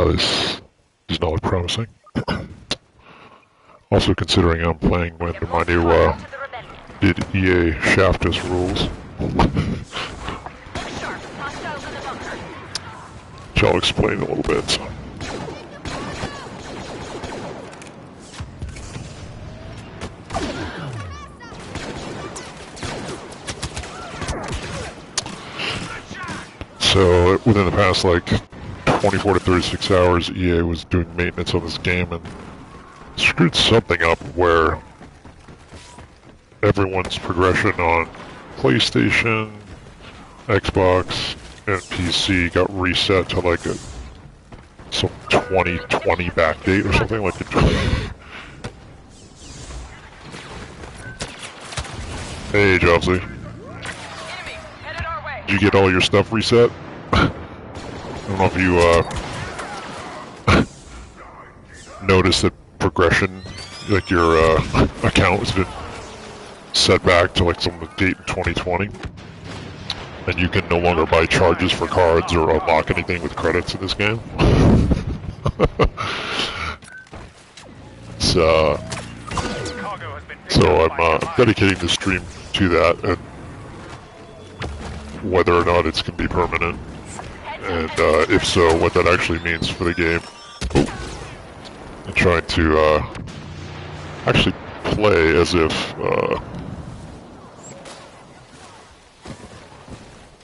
This does not look promising. Also considering I'm playing under my new, did EA shaft us rules. Which I'll explain in a little bit. So, within the past, like, 24 to 36 hours, EA was doing maintenance on this game and screwed something up where everyone's progression on PlayStation, Xbox, and PC got reset to like some 2020 backdate or something like it. Hey, Jobsy. Did you get all your stuff reset? I don't know if you noticed that progression, like your account has been set back to like some date in 2020, and you can no longer buy charges for cards or unlock anything with credits in this game. So I'm dedicating the stream to that, and whether or not it's going to be permanent, and if so, what that actually means for the game. And trying to actually play as if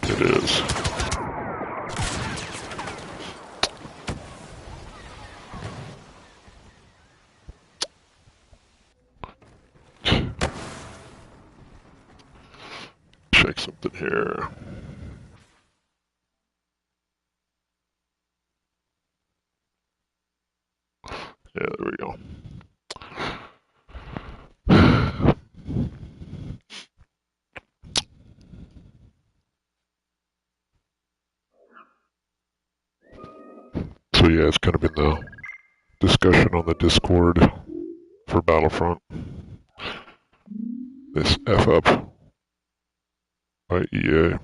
it is. Check something here. Yeah, there we go. So yeah, it's kind of been the discussion on the Discord for Battlefront. This F up by EA.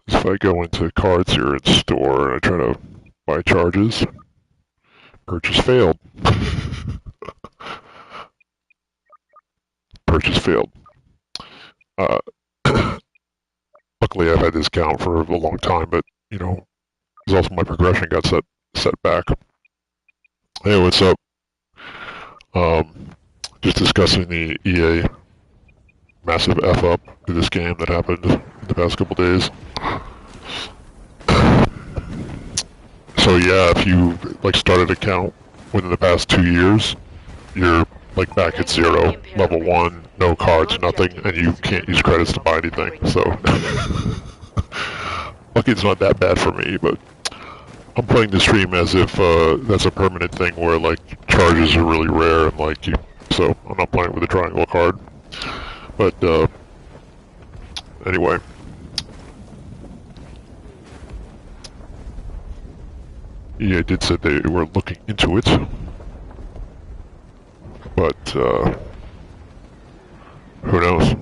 If I go into cards here in store and I try to buy charges, purchase failed. Purchase failed. Luckily, I've had this account for a long time, but you know, it's also my progression got set back. Hey, what's up? Just discussing the EA massive F up to this game that happened in the past couple days. So yeah, if you like started an account within the past 2 years, you're like back at zero, level 1, no cards, nothing, and you can't use credits to buy anything. So lucky it's not that bad for me, but I'm playing the stream as if that's a permanent thing where like charges are really rare and like you. So I'm not playing with a triangle card. But anyway. EA did say they were looking into it, but who knows?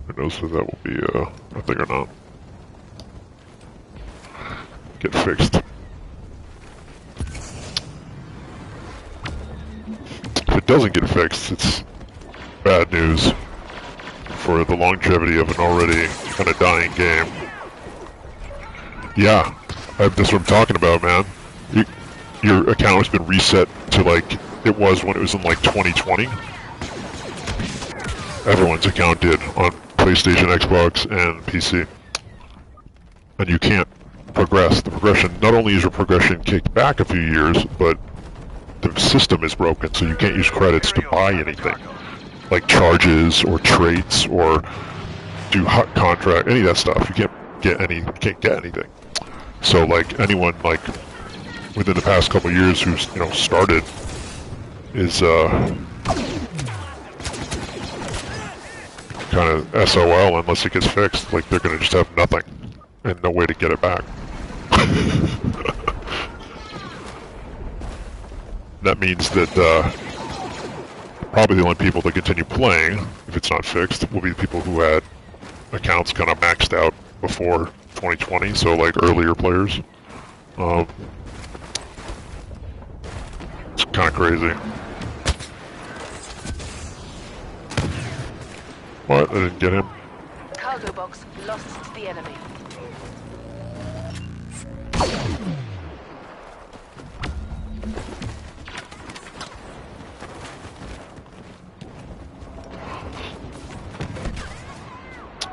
Who knows if that will be a thing or not. Get fixed. If it doesn't get fixed, it's bad news for the longevity of an already kind of dying game. Yeah. That's what I'm talking about, man. Your account has been reset to like it was when it was in like 2020. Everyone's account did on PlayStation, Xbox, and PC. And you can't progress. The progression, not only is your progression kicked back a few years, but the system is broken, so you can't use credits to buy anything. Like charges, or traits, or do hot contract, any of that stuff. You can't get anything. So like anyone like within the past couple of years who's started is kind of SOL unless it gets fixed. Like they're gonna just have nothing and no way to get it back. That means that probably the only people that continue playing, if it's not fixed, will be the people who had accounts kind of maxed out before 2020, so like earlier players. It's kind of crazy. What? I didn't get him. Cargo box lost to the enemy.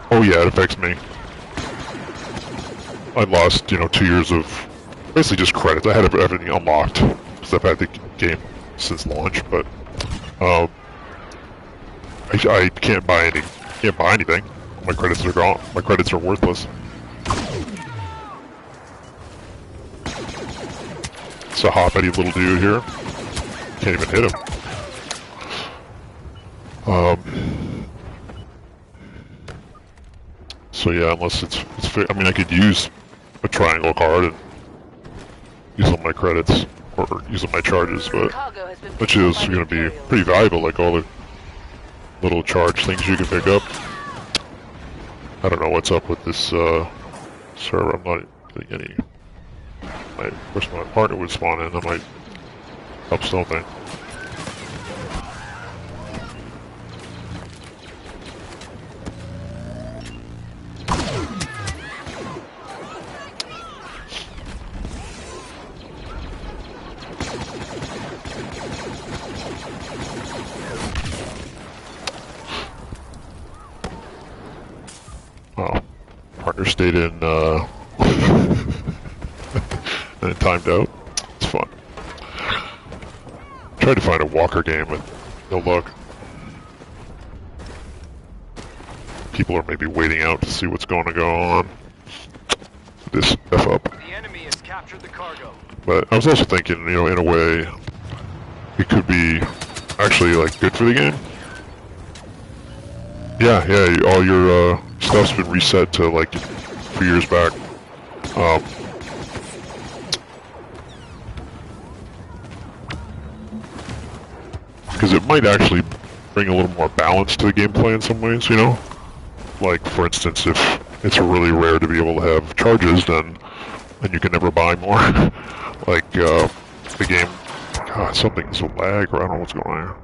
Oh yeah, it affects me. I lost, 2 years of basically just credits. I had everything unlocked because I've had the game since launch, but I can't buy anything. My credits are gone. My credits are worthless. It's a hoppity little dude here. Can't even hit him. So yeah, unless it's I mean, I could use a triangle card and use all my credits or use all my charges, but which is going to be pretty valuable, like all the little charge things you can pick up. I don't know what's up with this server. I'm not getting any. I wish my partner would spawn in. That might help something. Oh, partner stayed in, and it timed out. It's fun. Tried to find a Walker game, but no luck. People are maybe waiting out to see what's going to go on. This F up. The enemy has captured the cargo. But I was also thinking, in a way, it could be actually like good for the game. Yeah, all your stuff's been reset to like a few years back. Because it might actually bring a little more balance to the gameplay in some ways, Like, for instance, if it's really rare to be able to have charges, then you can never buy more. Like, the game... God, something's a lag, or I don't know what's going on here.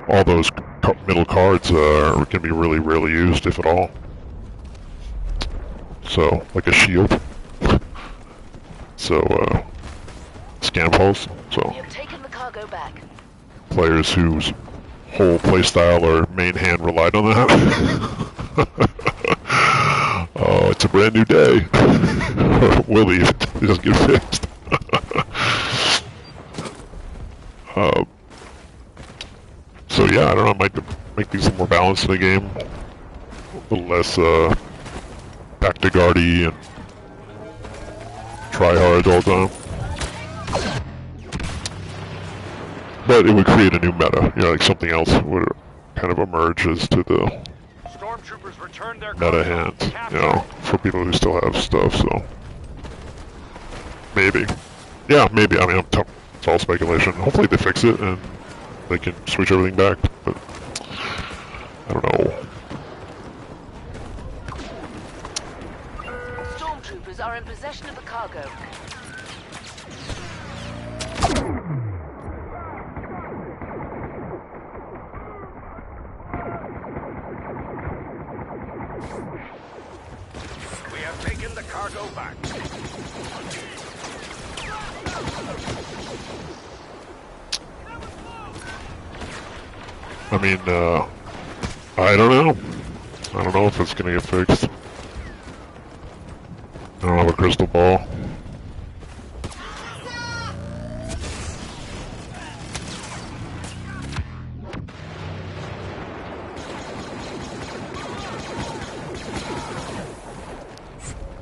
All those middle cards are going to be really rarely used, if at all. So, like a shield. So, scan pulse. So, You've taken the cargo back. Players whose whole playstyle or main hand relied on that. Oh, it's a brand new day. Or will he if it doesn't get fixed? So yeah, I don't know, I might make things a little more balanced in the game. A little less, back to guardy and try hard all the time. But it would create a new meta, like something else would kind of emerge as to the Stormtroopers returned their meta hand, for people who still have stuff, so. Maybe. Yeah, maybe, I mean, it's all speculation. Hopefully they fix it and they can switch everything back, but I don't know. Stormtroopers are in possession of the cargo. We have taken the cargo back. I mean, I don't know. I don't know if it's gonna get fixed. I don't have a crystal ball.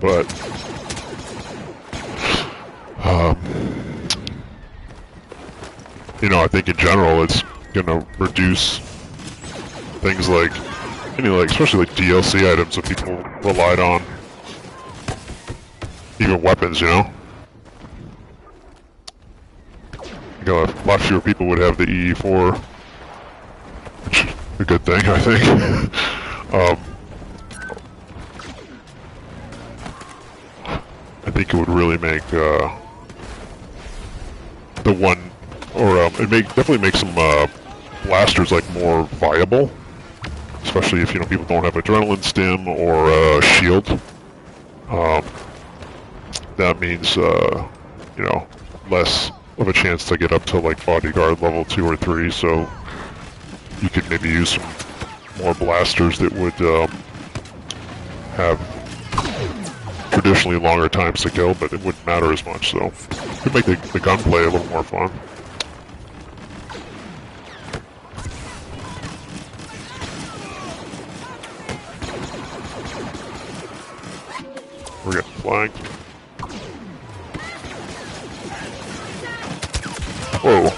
but you know, I think in general it's gonna reduce things like, especially like DLC items that people relied on, even weapons, you know? You know, a lot fewer people would have the EE4, which is a good thing, I think. I think it would really make the one, or definitely make some blasters like more viable, especially if, you know, people don't have adrenaline stim or shield. That means you know, less of a chance to get up to like bodyguard level 2 or 3, so you could maybe use some more blasters that would have traditionally longer times to kill, but it wouldn't matter as much, so it would make the gunplay a little more fun. We're getting flanked. Whoa.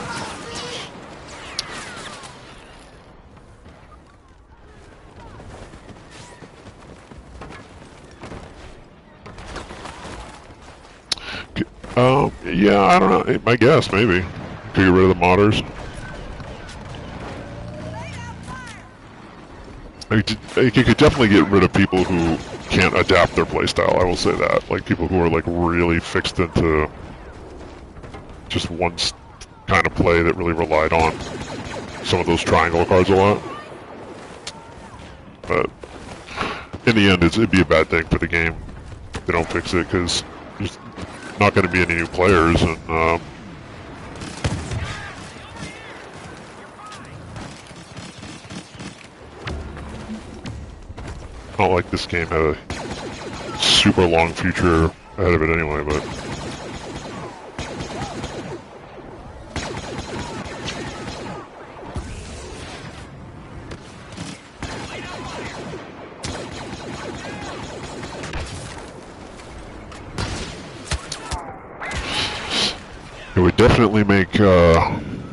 Yeah, I don't know. My guess, maybe. Could get rid of the modders. You could definitely get rid of people who can't adapt their playstyle, I will say that. Like, people who are, like, really fixed into just one kind of play that really relied on some of those triangle cards a lot. But in the end, it'd be a bad thing for the game if they don't fix it, because there's not going to be any new players, and not like this game had a super long future ahead of it anyway, but it would definitely make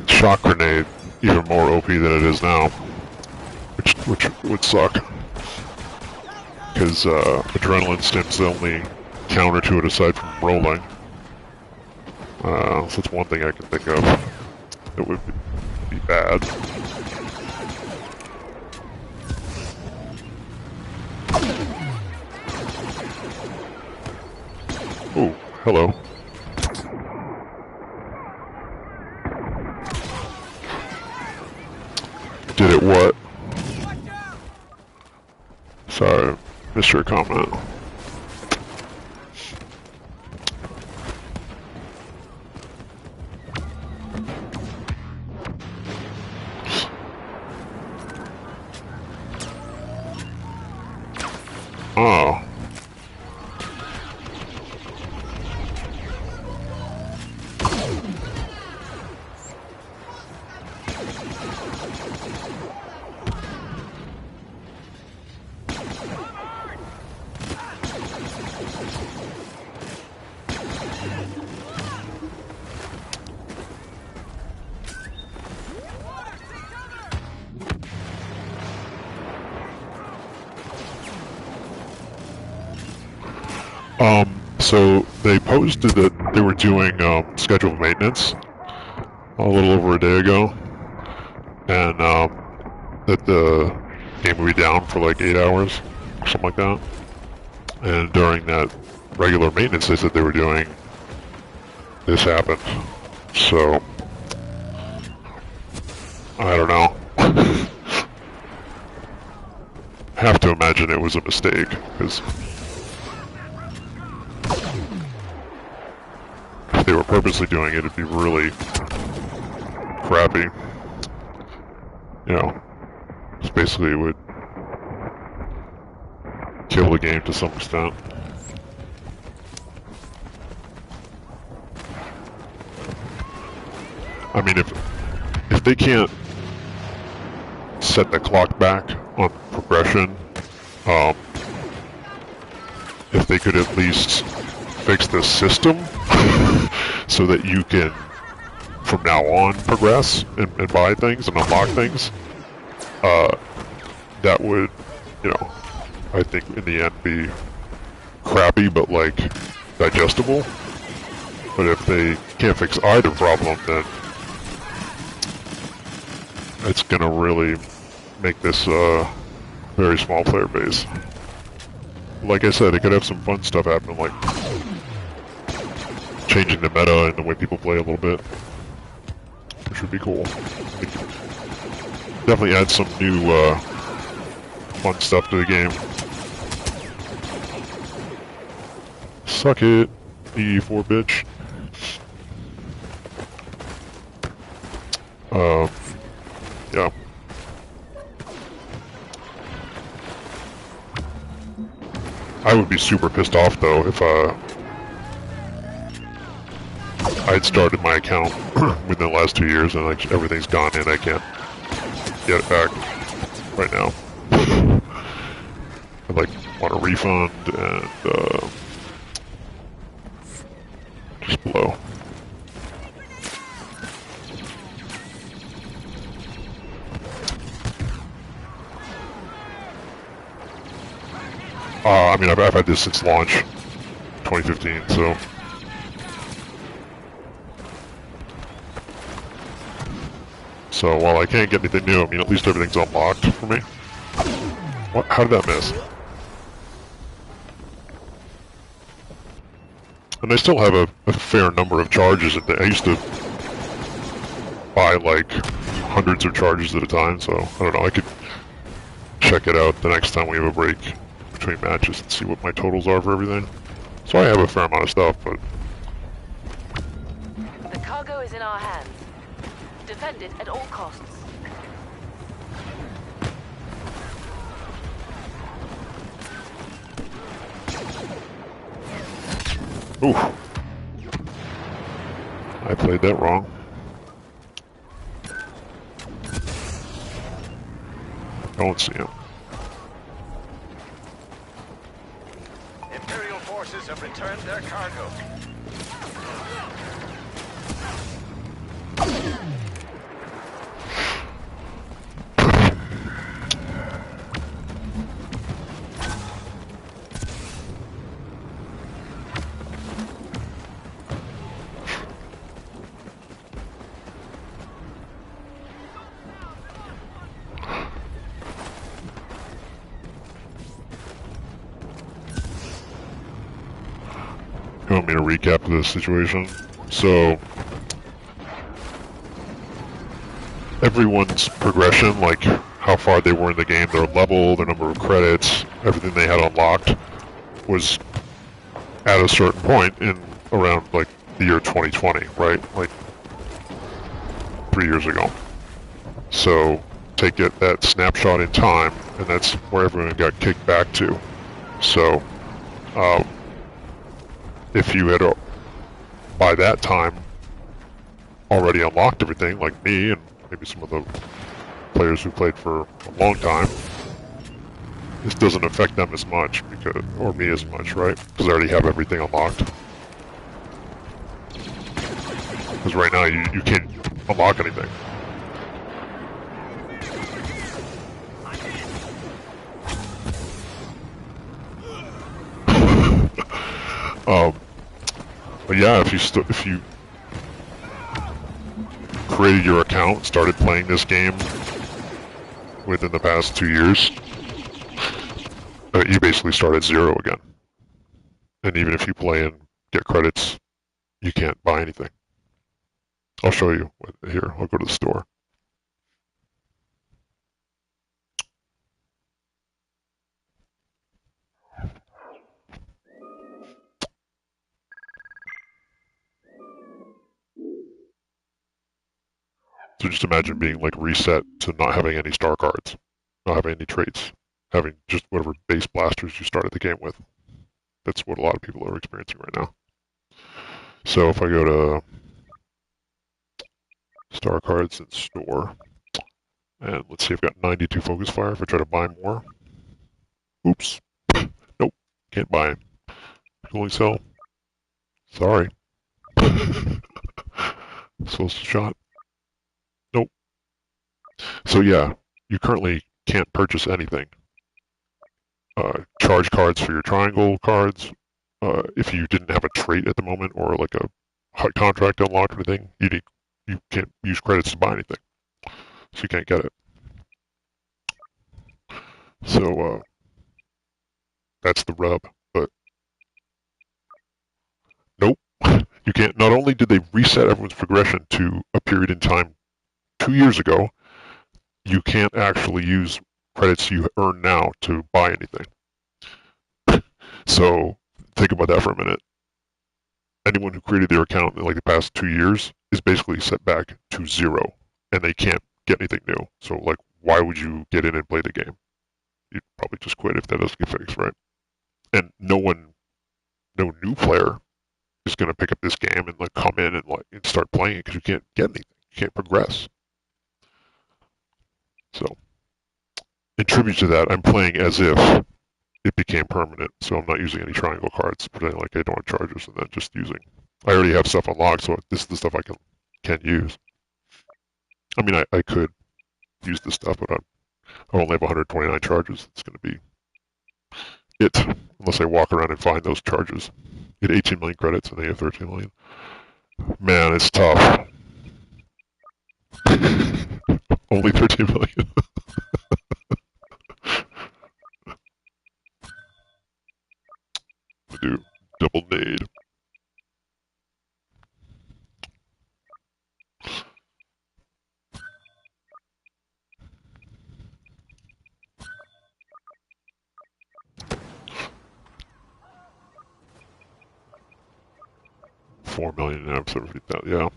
Shock Grenade even more OP than it is now, which would suck, because Adrenaline Stim's the only counter to it aside from rolling. So that's one thing I can think of that would be bad. Oh, hello. Did it what? Sorry, missed your comment. Oh. So they posted that they were doing scheduled maintenance a little over a day ago, and that the game would be down for like 8 hours, or something like that. And during that regular maintenance they said they were doing, this happened. So, I don't know. I have to imagine it was a mistake, because if they were purposely doing it, it'd be really crappy. You know, just basically it would kill the game to some extent. I mean, if they can't set the clock back on progression, if they could at least fix the system so that you can, from now on, progress and buy things and unlock things, that would, I think in the end be crappy but like digestible. But if they can't fix either problem, then it's gonna really make this very small player base. Like I said, it could have some fun stuff happen, like changing the meta and the way people play a little bit, which would be cool. Definitely add some new fun stuff to the game. Suck it, E4 bitch. Yeah. I would be super pissed off though if I'd started my account within the last 2 years and like everything's gone and I can't get it back right now. I'd like want a refund and just blow. I mean, I've had this since launch, 2015, so. So while I can't get anything new, I mean, at least everything's unlocked for me. What? How did that miss? And I still have a fair number of charges. I used to buy like hundreds of charges at a time, so I don't know, I could check it out the next time we have a break between matches and see what my totals are for everything. So I have a fair amount of stuff, but... The cargo is in our hands. Defend it at all costs. Oof. I played that wrong. Don't see him. Imperial forces have returned their cargo. You want me to recap the situation? So, everyone's progression, like how far they were in the game, their level, their number of credits, everything they had unlocked, was at a certain point in around like the year 2020, right? Like 3 years ago. So take it that snapshot in time, and that's where everyone got kicked back to. So, if you had, by that time, already unlocked everything, like me and maybe some of the players who played for a long time, this doesn't affect them as much, because, or me as much, right? Because I already have everything unlocked. Because right now you can't unlock anything. But yeah, if you created your account, started playing this game within the past 2 years, you basically start at zero again. And even if you play and get credits, you can't buy anything. I'll show you. Here, I'll go to the store. So just imagine being like reset to not having any star cards, not having any traits, having just whatever base blasters you started the game with. That's what a lot of people are experiencing right now. So if I go to star cards and store, and let's see, I've got 92 focus fire. If I try to buy more, oops, nope, can't buy. cooling cell. Sorry. Supposed to shot. Nope. So yeah, you currently can't purchase anything. Charge cards for your triangle cards. If you didn't have a trait at the moment or like a hot contract unlocked or anything, you can't use credits to buy anything. So you can't get it. So that's the rub. But nope, you can't. Not only did they reset everyone's progression to a period in time 2 years ago, you can't actually use credits you earn now to buy anything. So think about that for a minute. Anyone who created their account in like the past 2 years is basically set back to 0, and they can't get anything new. So like, why would you get in and play the game? You'd probably just quit if that doesn't get fixed, right? And no new player is going to pick up this game and like come in and start playing it because you can't get anything. You can't progress. So, in tribute to that, I'm playing as if it became permanent. So I'm not using any triangle cards, pretending like I don't have charges, and then just using. I already have stuff unlocked, so this is the stuff I can use. I mean, I could use this stuff, but I only have 129 charges. It's going to be it, unless I walk around and find those charges. You get 18 million credits, and they have 13 million. Man, it's tough. Only 13 million. Do double nade. $4 million now, 750,000. Yeah.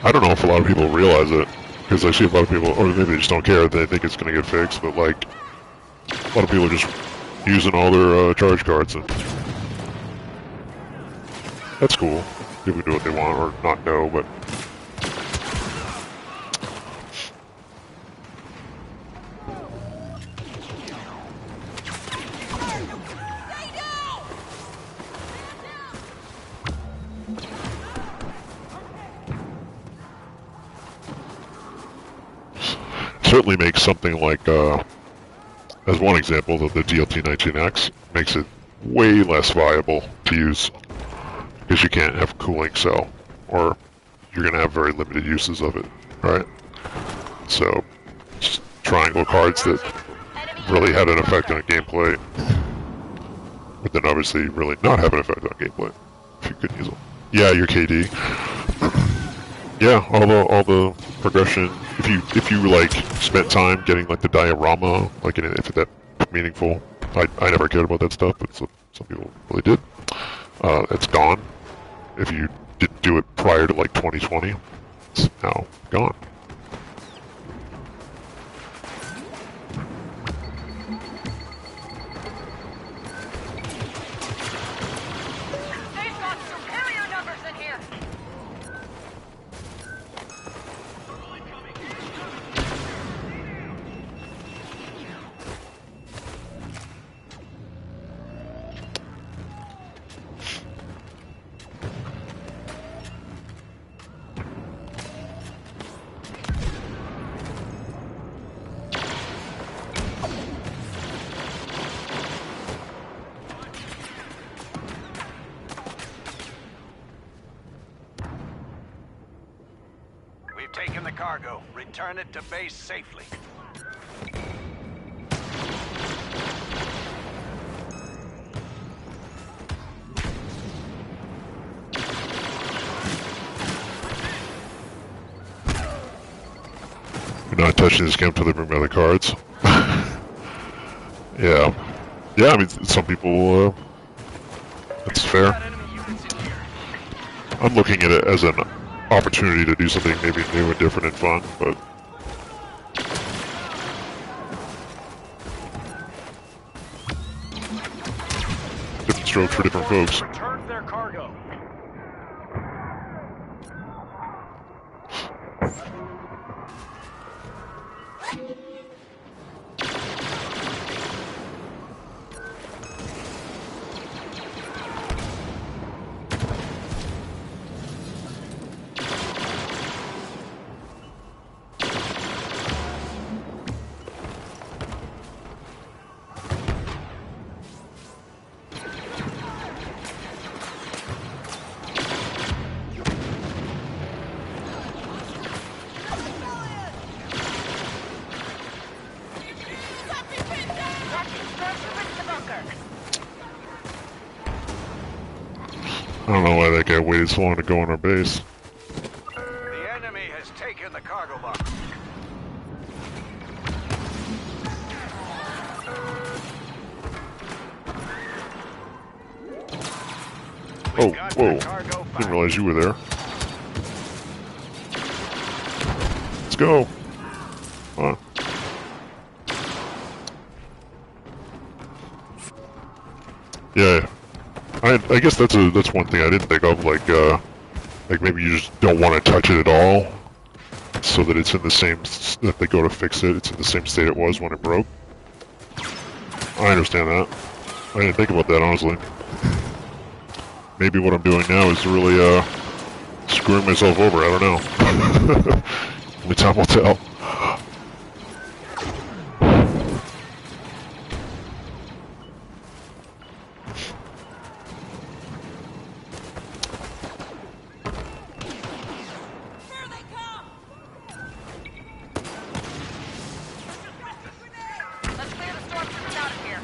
I don't know if a lot of people realize it, because I see a lot of people, or maybe they just don't care. They think it's going to get fixed, but like a lot of people are just using all their charge cards, and that's cool. People do what they want or not know, but certainly makes something like, as one example, the DLT-19X makes it way less viable to use because you can't have cooling cell, or you're going to have very limited uses of it, right? So, just triangle cards that really had an effect on gameplay, but then obviously really not have an effect on gameplay if you couldn't use them. Yeah, your KD. Yeah, all the progression. If you like spent time getting like the diorama, like if that meaningful. I never cared about that stuff, but some people really did. It's gone. If you didn't do it prior to like 2020, it's now gone. Taken the cargo. Return it to base safely. You're not touching this game until they bring me the cards. Yeah. Yeah, I mean, some people, that's fair. I'm looking at it as an opportunity to do something maybe new and different and fun, but different strokes for different folks. Return their cargo. don't know why that guy waited so long to go on our base. The enemy has taken the cargo box. Oh, Got whoa. the cargo Didn't back. realize you were there. Let's go. Huh. Yeah. I guess that's one thing I didn't think of, like maybe you just don't want to touch it at all, so that it's in the same, if they go to fix it, it's in the same state it was when it broke. I understand that. I didn't think about that, honestly. Maybe what I'm doing now is really, screwing myself over, I don't know. Only time will tell. Let's clear the stormtroopers out of here.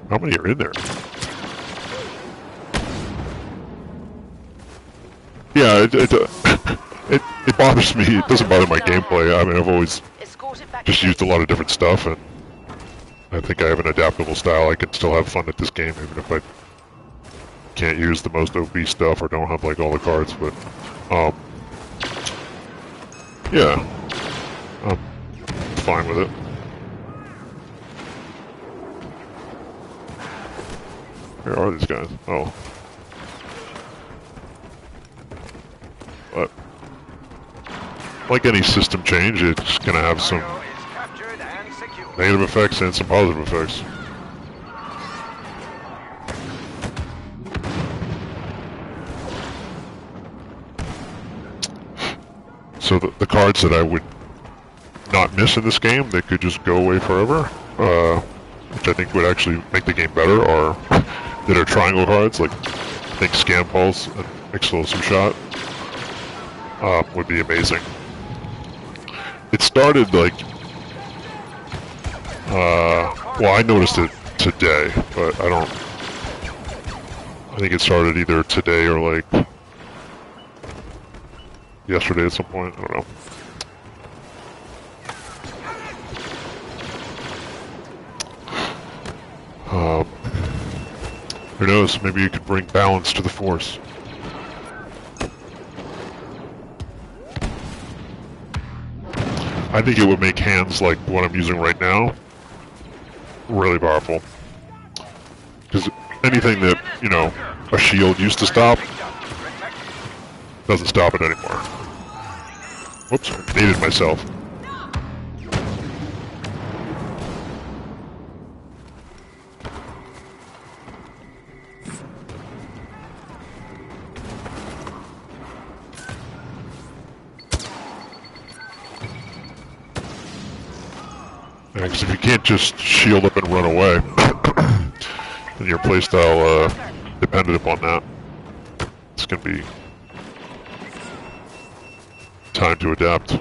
How many are in there? Yeah, it bothers me. It doesn't bother my gameplay. I mean, I've always Escort it back just to used a base. lot of different stuff, and I think I have an adaptable style. I can still have fun at this game, even if I can't use the most OP stuff or don't have like all the cards. But yeah, I'm fine with it. Where are these guys? Oh. But, like any system change, it's gonna have some Cargo is captured and secured. negative effects and some positive effects. So the cards that I would not miss in this game, they could just go away forever, which I think would actually make the game better, are that are triangle cards, like I think Scan Pulse and Explosive Shot would be amazing. It started like, well, I noticed it today, but I think it started either today or like yesterday at some point, I don't know. Who knows, maybe you could bring balance to the Force. I think it would make hands like what I'm using right now really powerful. Because anything that, you know, a shield used to stop doesn't stop it anymore. Whoops, I dated myself. Because if you can't just shield up and run away, then your playstyle dependent upon that. It's going to be time to adapt.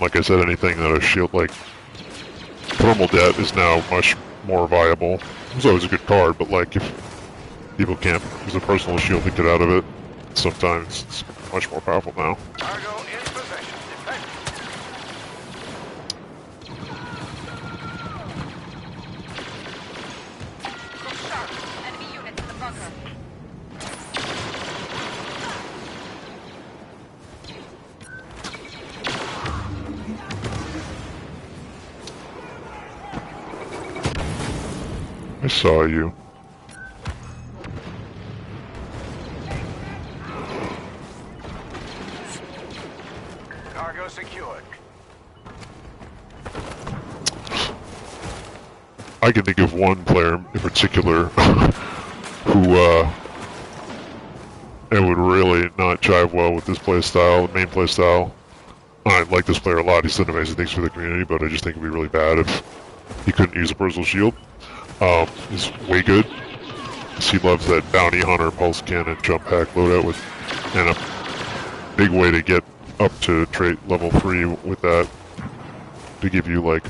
Like I said, anything that a shield, like Thermal Debt is now much more viable. It was always a good card, but like if people can't use a personal shield to get out of it, sometimes it's much more powerful now. Cargo in possession. Defend. Look sharp. Enemy units in the bunker. I saw you. Cargo secured. I can think of one player in particular who it would really not jive well with this playstyle, the main playstyle. I like this player a lot. He's done amazing things for the community, but I just think it'd be really bad if he couldn't use a personal shield. He's way good. He loves that bounty hunter, pulse cannon, jump pack loadout with, and a big way to get up to trait level 3 with that, to give you like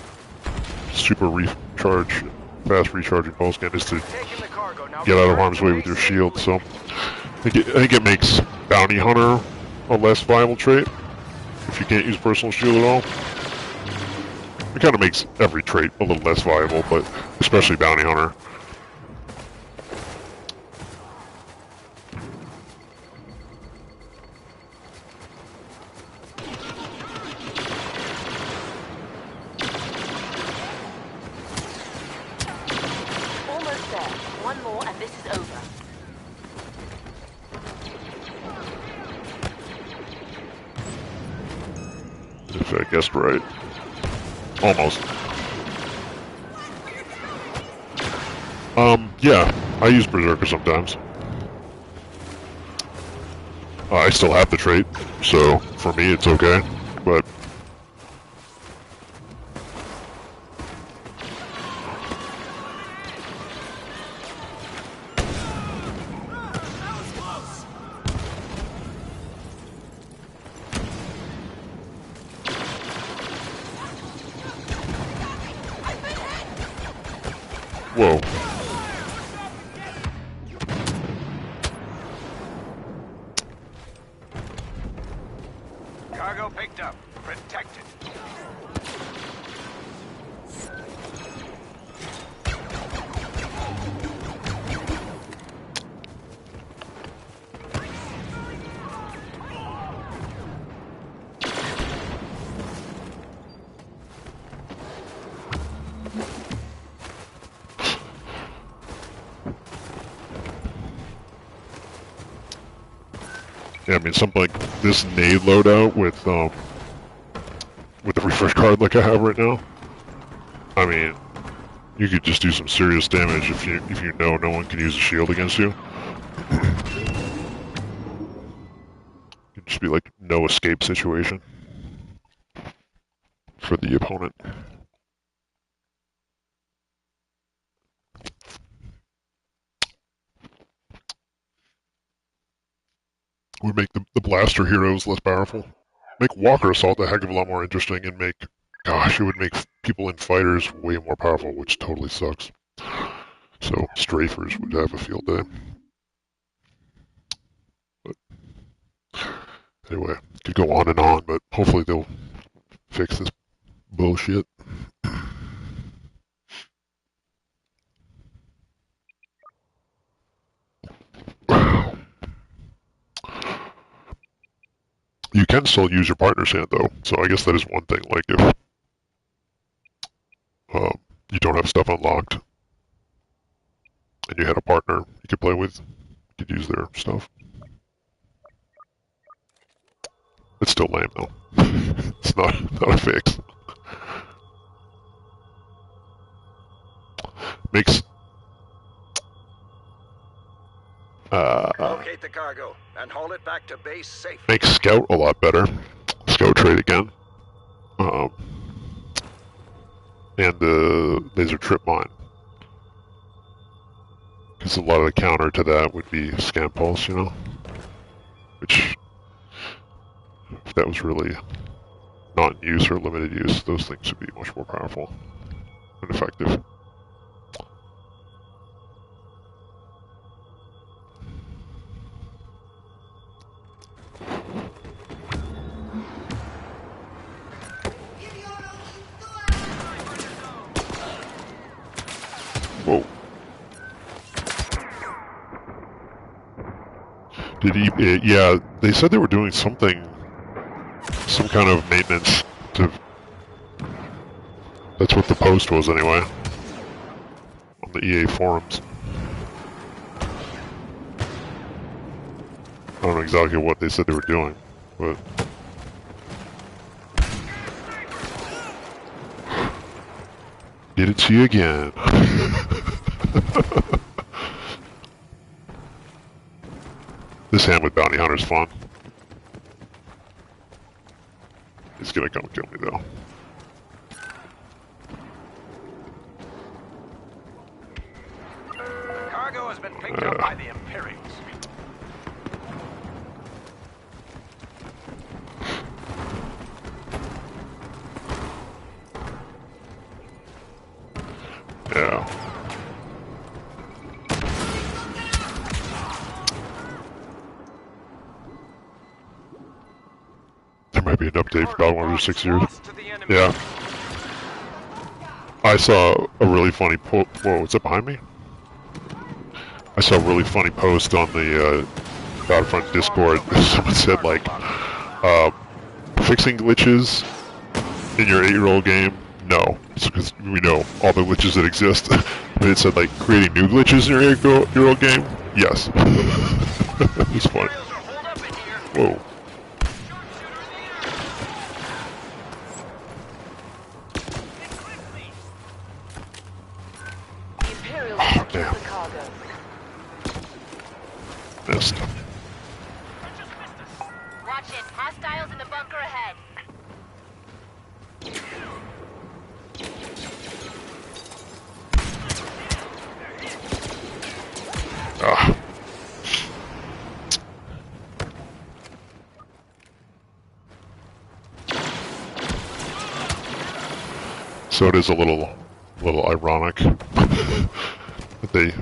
super recharge, fast recharging pulse cannon, is to Taking the cargo. Now get out of return harm's to way base with your safely. shield. So I think it makes bounty hunter a less viable trait if you can't use personal shield at all. It kind of makes every trait a little less viable, but especially bounty hunter. Almost there. One more and this is over. If I guessed right. Almost. Yeah, I use Berserker sometimes. I still have the trait, so for me it's okay, but... Whoa. Cargo picked up. Protected. Yeah, I mean, something like this nade loadout with the refresh card like I have right now. I mean, you could just do some serious damage if you know no one can use a shield against you. It'd just be like no escape situation for the opponent. Would make the blaster heroes less powerful. Make Walker Assault a heck of a lot more interesting, and make, gosh, it would make people in fighters way more powerful, which totally sucks. So strafers would have a field day. But anyway, could go on and on, but hopefully they'll fix this bullshit. You can still use your partner's hand though, so I guess that is one thing. Like if you don't have stuff unlocked and you had a partner you could play with, you could use their stuff. It's still lame though. It's not a fix. Makes Locate the cargo and haul it back to base safely. makes Scout a lot better. Scout trade again. And the laser trip mine. Because a lot of the counter to that would be Scan Pulse, you know? Which, if that was really not in use or limited use, those things would be much more powerful and effective. Whoa. Did he? Yeah, they said they were doing something, some kind of maintenance to. That's what the post was anyway. On the EA forums. I don't know exactly what they said they were doing, but. Didn't see again. This hand with Bounty Hunter's fun. He's got gonna come kill me though. Cargo has been picked up by the Imperials. Yeah. There might be an update for Battle every 6 years. Yeah. I saw a really funny whoa, what's that behind me? I saw a really funny post on the Battlefront Discord. Someone said like, fixing glitches in your 8-year-old game? No. It's because we know all the glitches that exist. But it said like, creating new glitches in your 8-year-old game? Yes. It's funny. Whoa. Damn. The cargo. Missed. Watch it. Hostiles in the bunker ahead. Ah. So it is a little ironic that they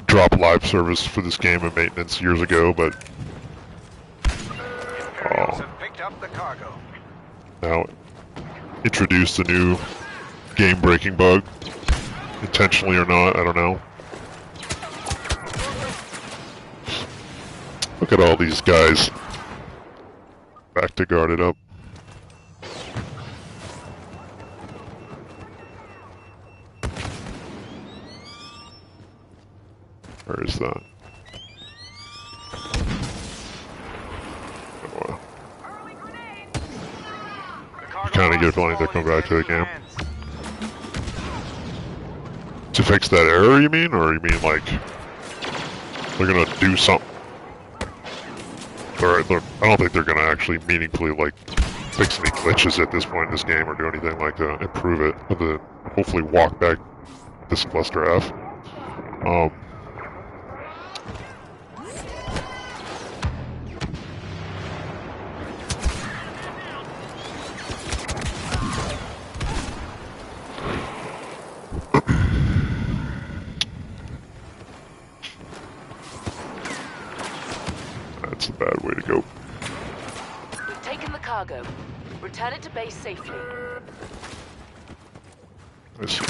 dropped live service for this game and maintenance years ago, but Imperials have picked up the cargo. now introduced a new game-breaking bug, intentionally or not, I don't know. Look at all these guys back to guard it up. Where is that? Oh, you kind of get a feeling they're coming back to the game. To fix that error, you mean? Or you mean like they're gonna do something? I don't think they're gonna actually meaningfully like fix any glitches at this point in this game or do anything like that, improve it, other than hopefully walk back this cluster F. That's a bad way to go. We've taken the cargo. Return it to base safely. I see.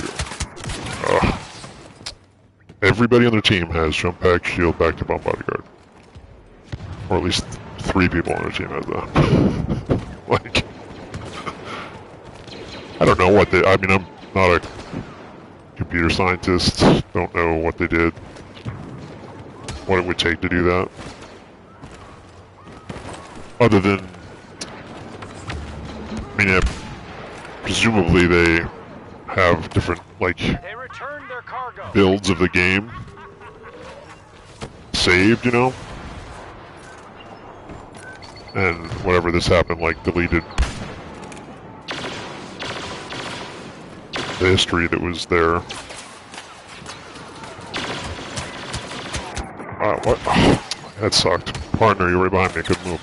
Everybody on their team has jump pack, shield, back to bomb bodyguard. Or at least 3 people on their team has that. Like, I don't know what they, I mean, I'm not a computer scientist, don't know what they did, what it would take to do that. Other than, I mean, presumably they have different, like, Their cargo. builds of the game saved, you know? And whenever this happened, like, deleted the history that was there. What? That sucked. Partner, you're right behind me, I couldn't move.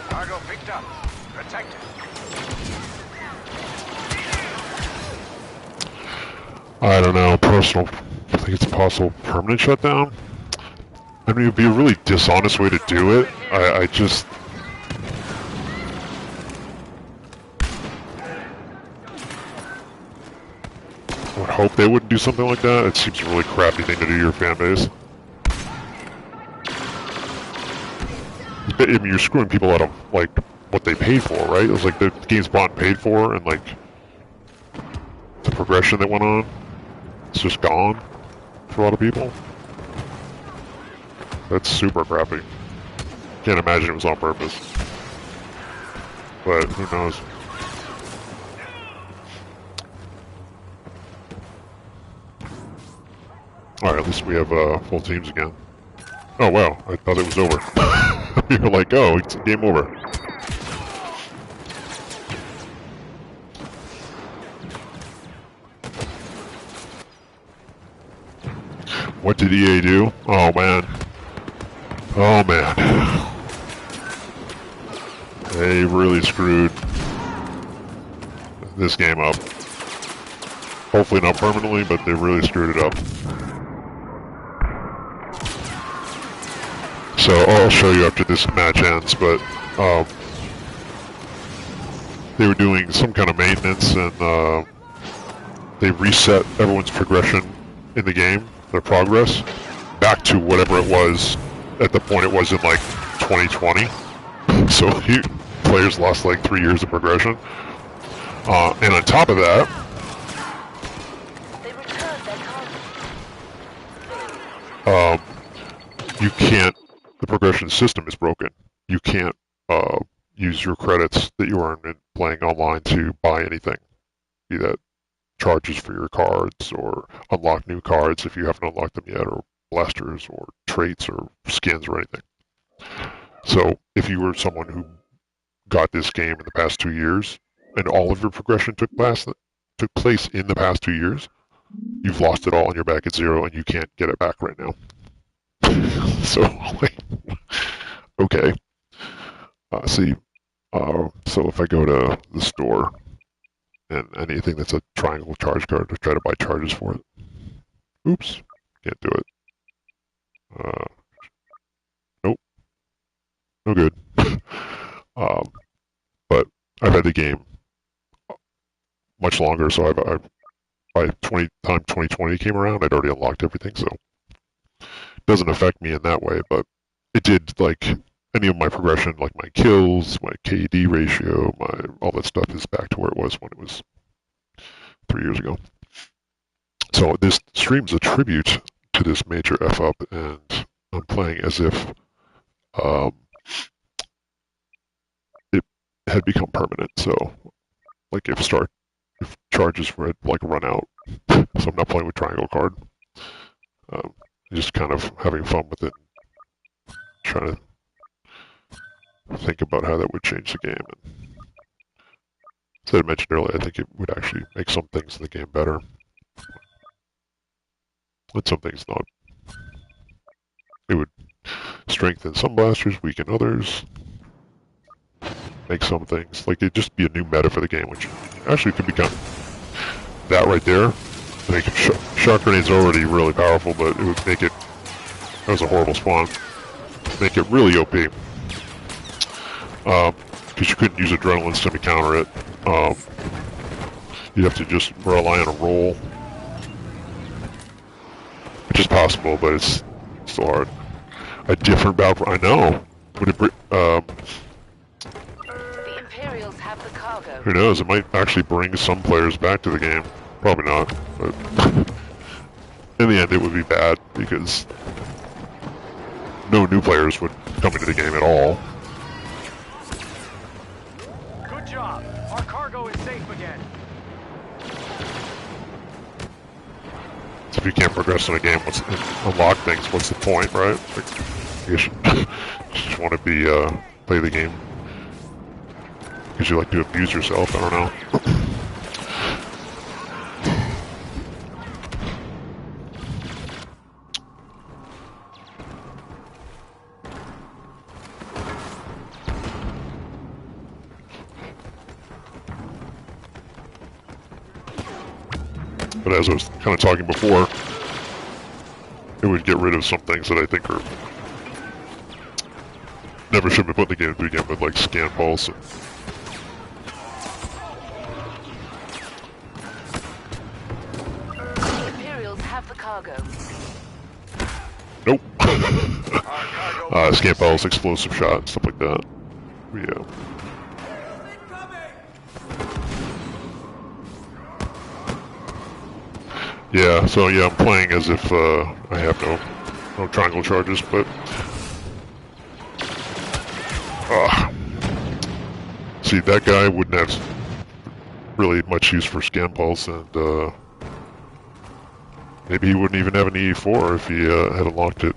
Cargo picked up. Protected. I don't know, personal, I think it's a possible permanent shutdown. I mean, it would be a really dishonest way to do it. I just... I would hope they wouldn't do something like that. It seems a really crappy thing to do to your fan base. I mean, you're screwing people out of, like, what they paid for, right? It was like the game's bought and paid for, and, like, the progression that went on. it's just gone for a lot of people. That's super crappy. Can't imagine it was on purpose. But who knows? Alright, at least we have full teams again. Oh wow, I thought it was over. You were like, oh, it's game over. What did EA do? Oh man. Oh man. They really screwed this game up. Hopefully not permanently, but they really screwed it up. So I'll show you after this match ends, but they were doing some kind of maintenance and they reset everyone's progression in the game, their progress, back to whatever it was at the point it was in like 2020. So players lost like 3 years of progression. And on top of that, They returned their cargo. you can't, the progression system is broken. You can't use your credits that you earn in playing online to buy anything. Be that charges for your cards or unlock new cards if you haven't unlocked them yet, or blasters or traits or skins or anything. So if you were someone who got this game in the past 2 years and all of your progression took place in the past 2 years, you've lost it all and you're back at zero and you can't get it back right now. So, like, okay. So if I go to the store and anything that's a triangle charge card, I try to buy charges for it. Oops, can't do it. Nope, no good. But I've had the game much longer, so by time 2020 came around, I'd already unlocked everything, so it doesn't affect me in that way, but it did, like, any of my progression, like my kills, my KD ratio, all that stuff is back to where it was when it was 3 years ago. So this stream's a tribute to this major F up, and I'm playing as if it had become permanent. So, like, if charges were like run out, so I'm not playing with triangle card. Just kind of having fun with it, trying to think about how that would change the game. And as I mentioned earlier, I think it would actually make some things in the game better, and some things not. It would strengthen some blasters, weaken others, make some things, like, it'd just be a new meta for the game, which actually could become that right there. I think shock grenades are already really powerful, but it would make it, that was a horrible spawn, make it really OP. Because you couldn't use adrenaline to counter it. You'd have to just rely on a roll, which is possible, but it's still hard. A different battle, I know. Would it The Imperials have the cargo. who knows, it might actually bring some players back to the game. Probably not, but in the end it would be bad, because no new players would come into the game at all. Good job. Our cargo is safe again. So if you can't progress in a game, unlock things, what's the point, right? Like, you should just want to be, play the game because you like to abuse yourself, I don't know. But as I was kind of talking before, it would get rid of some things that I think are never should be put in the game to begin with, like scan pulse. The Imperials have the cargo. Nope. Scan pulse, explosive shot, stuff like that. Yeah. Yeah, so yeah, I'm playing as if I have no triangle charges, but see, that guy wouldn't have really much use for scan pulse, and maybe he wouldn't even have an E4 if he had unlocked it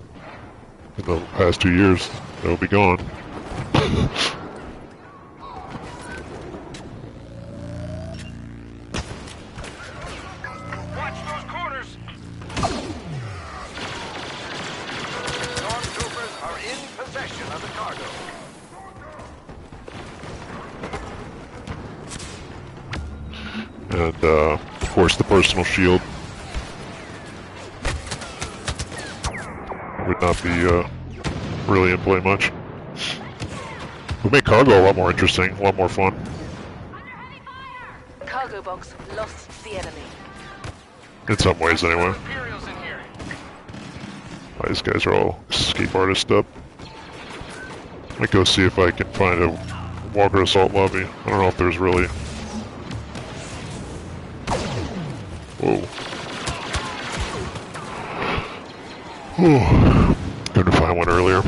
in the past 2 years. It would be gone. Watch those corners! Stormtroopers are in possession of the cargo. And of course the personal shield would not be really in play much. Would make cargo a lot more interesting, a lot more fun. Cargo box lost to the enemy. In some ways, anyway. Imperials in here. These guys are all escape artists up. Might go see if I can find a Walker Assault lobby. I don't know if there's really... Whoa. Couldn't find one earlier.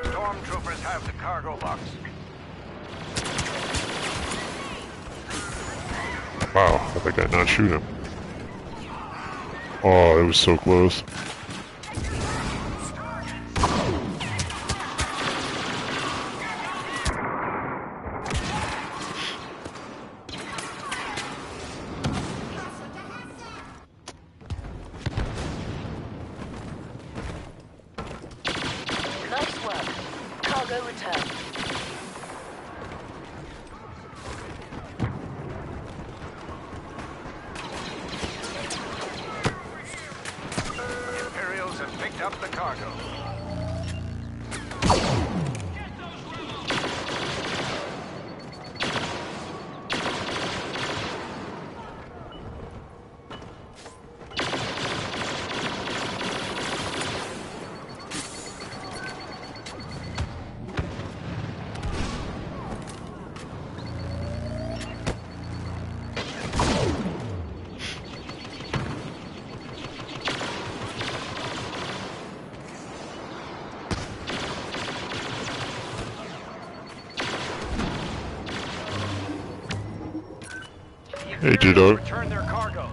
Stormtroopers have the cargo box. Wow, how did that guy not shoot him? Oh, it was so close. Nice work. Cargo returned. Imperials have picked up the cargo. Hey, J-Dog. Return their cargo.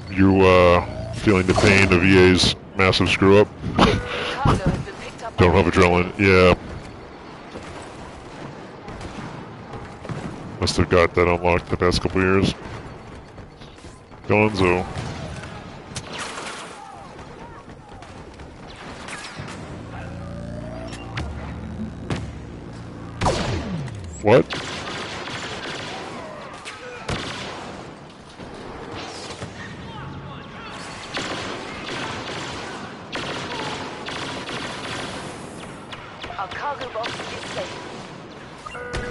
You, feeling the pain of EA's massive screw-up? Cargo has been picked up. Don't have adrenaline. Yeah. Must have got that unlocked the past couple years. Gonzo. What? Our cargo box is safe.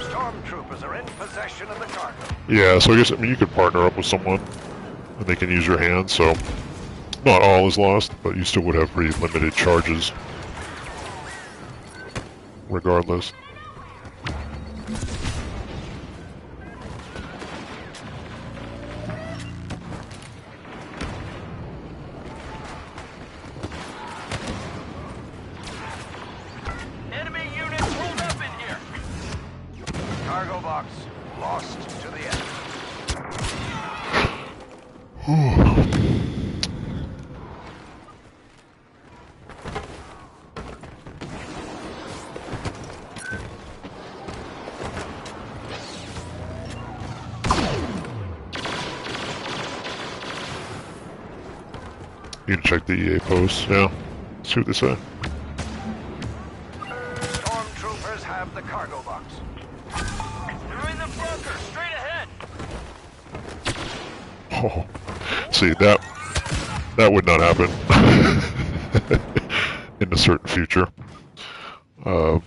Stormtroopers are in possession of the cargo. Yeah, so I guess, I mean, you could partner up with someone, and they can use your hand, so not all is lost, but you still would have pretty limited charges, regardless. Enemy units pulled up in here. Cargo box lost to the enemy. You can check the EA posts, yeah. See what they say. Stormtroopers have the cargo box. They're in the bunker, straight ahead. Oh, see, that would not happen. in a certain future. Or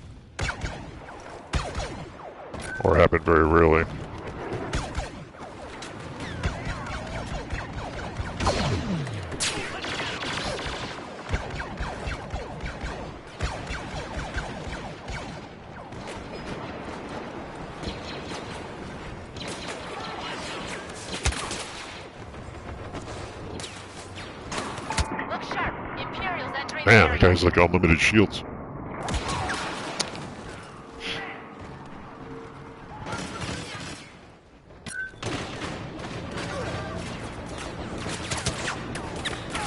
happen very rarely. Look sharp. Imperials entering Man, the that guy's like unlimited shields.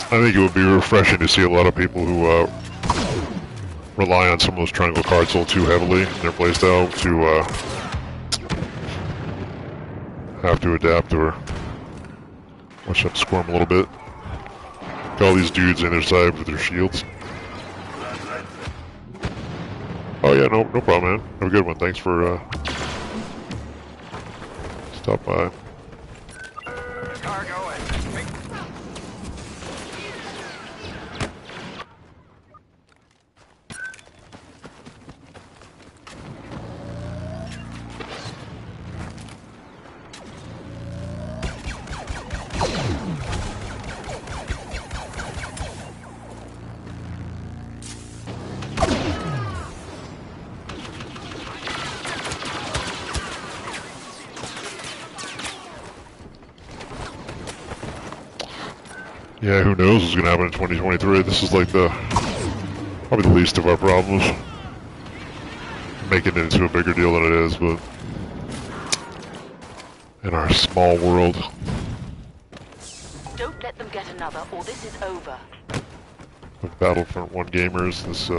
I think it would be refreshing to see a lot of people who rely on some of those triangle cards a little too heavily in their playstyle to have to adapt or watch them squirm a little bit. Got all these dudes on their side with their shields. Oh yeah, no problem, man. Have a good one. Thanks for stop by. Cargo and Yeah, who knows what's gonna happen in 2023? This is like probably the least of our problems. Making it into a bigger deal than it is, but in our small world. Don't let them get another, or this is over. With Battlefront 1 gamers, this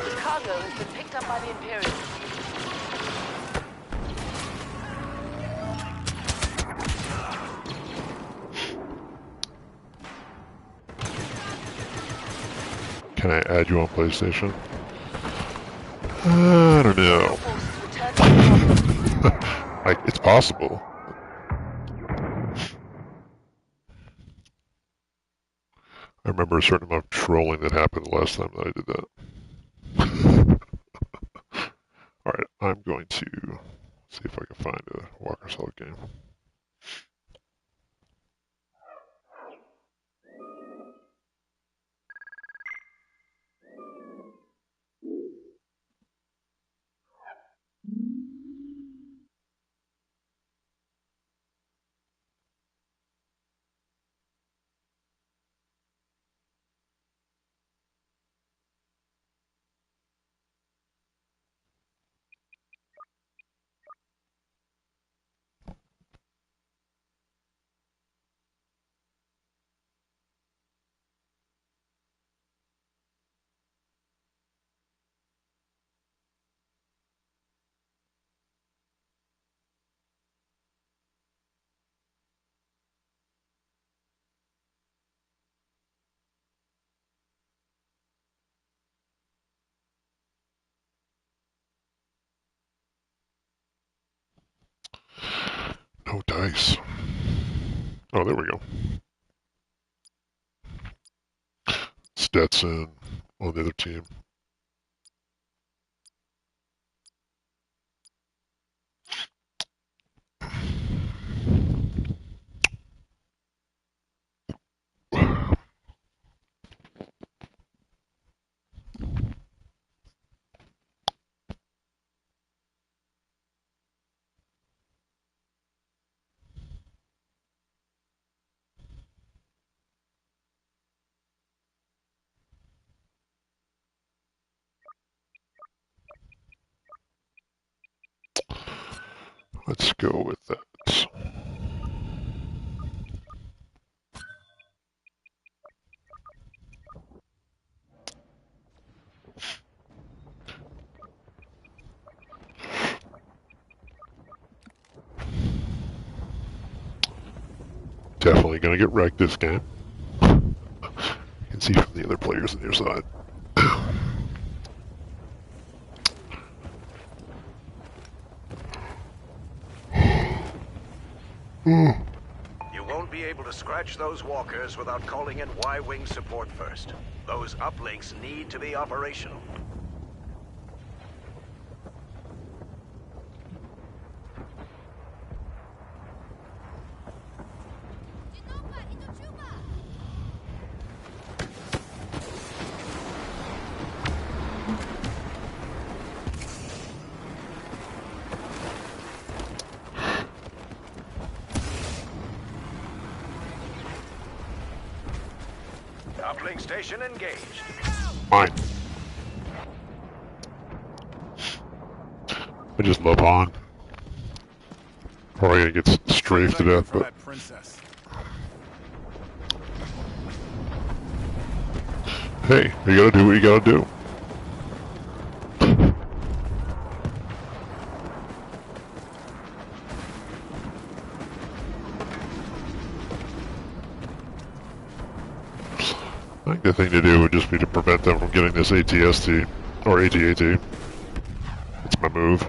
The cargo has been picked up by the Imperials. can I add you on PlayStation? I don't know. Forces return to the cargo. It's possible. I remember a certain amount of trolling that happened the last time that I did that. Alright, I'm going to see if I can find a Walker Solid game. No dice. Oh, there we go. Stetson on the other team. Let's go with that. Definitely gonna get wrecked this game. You can see from the other players on your side. Oh. You won't be able to scratch those walkers without calling in Y-Wing support first. Those uplinks need to be operational. Uplink station engaged. Mine. I just love Han. Probably gonna get strafed to death, but hey, you gotta do what you gotta do. I think the thing to do would just be to prevent them from getting this ATST, or AT-AT. It's my move.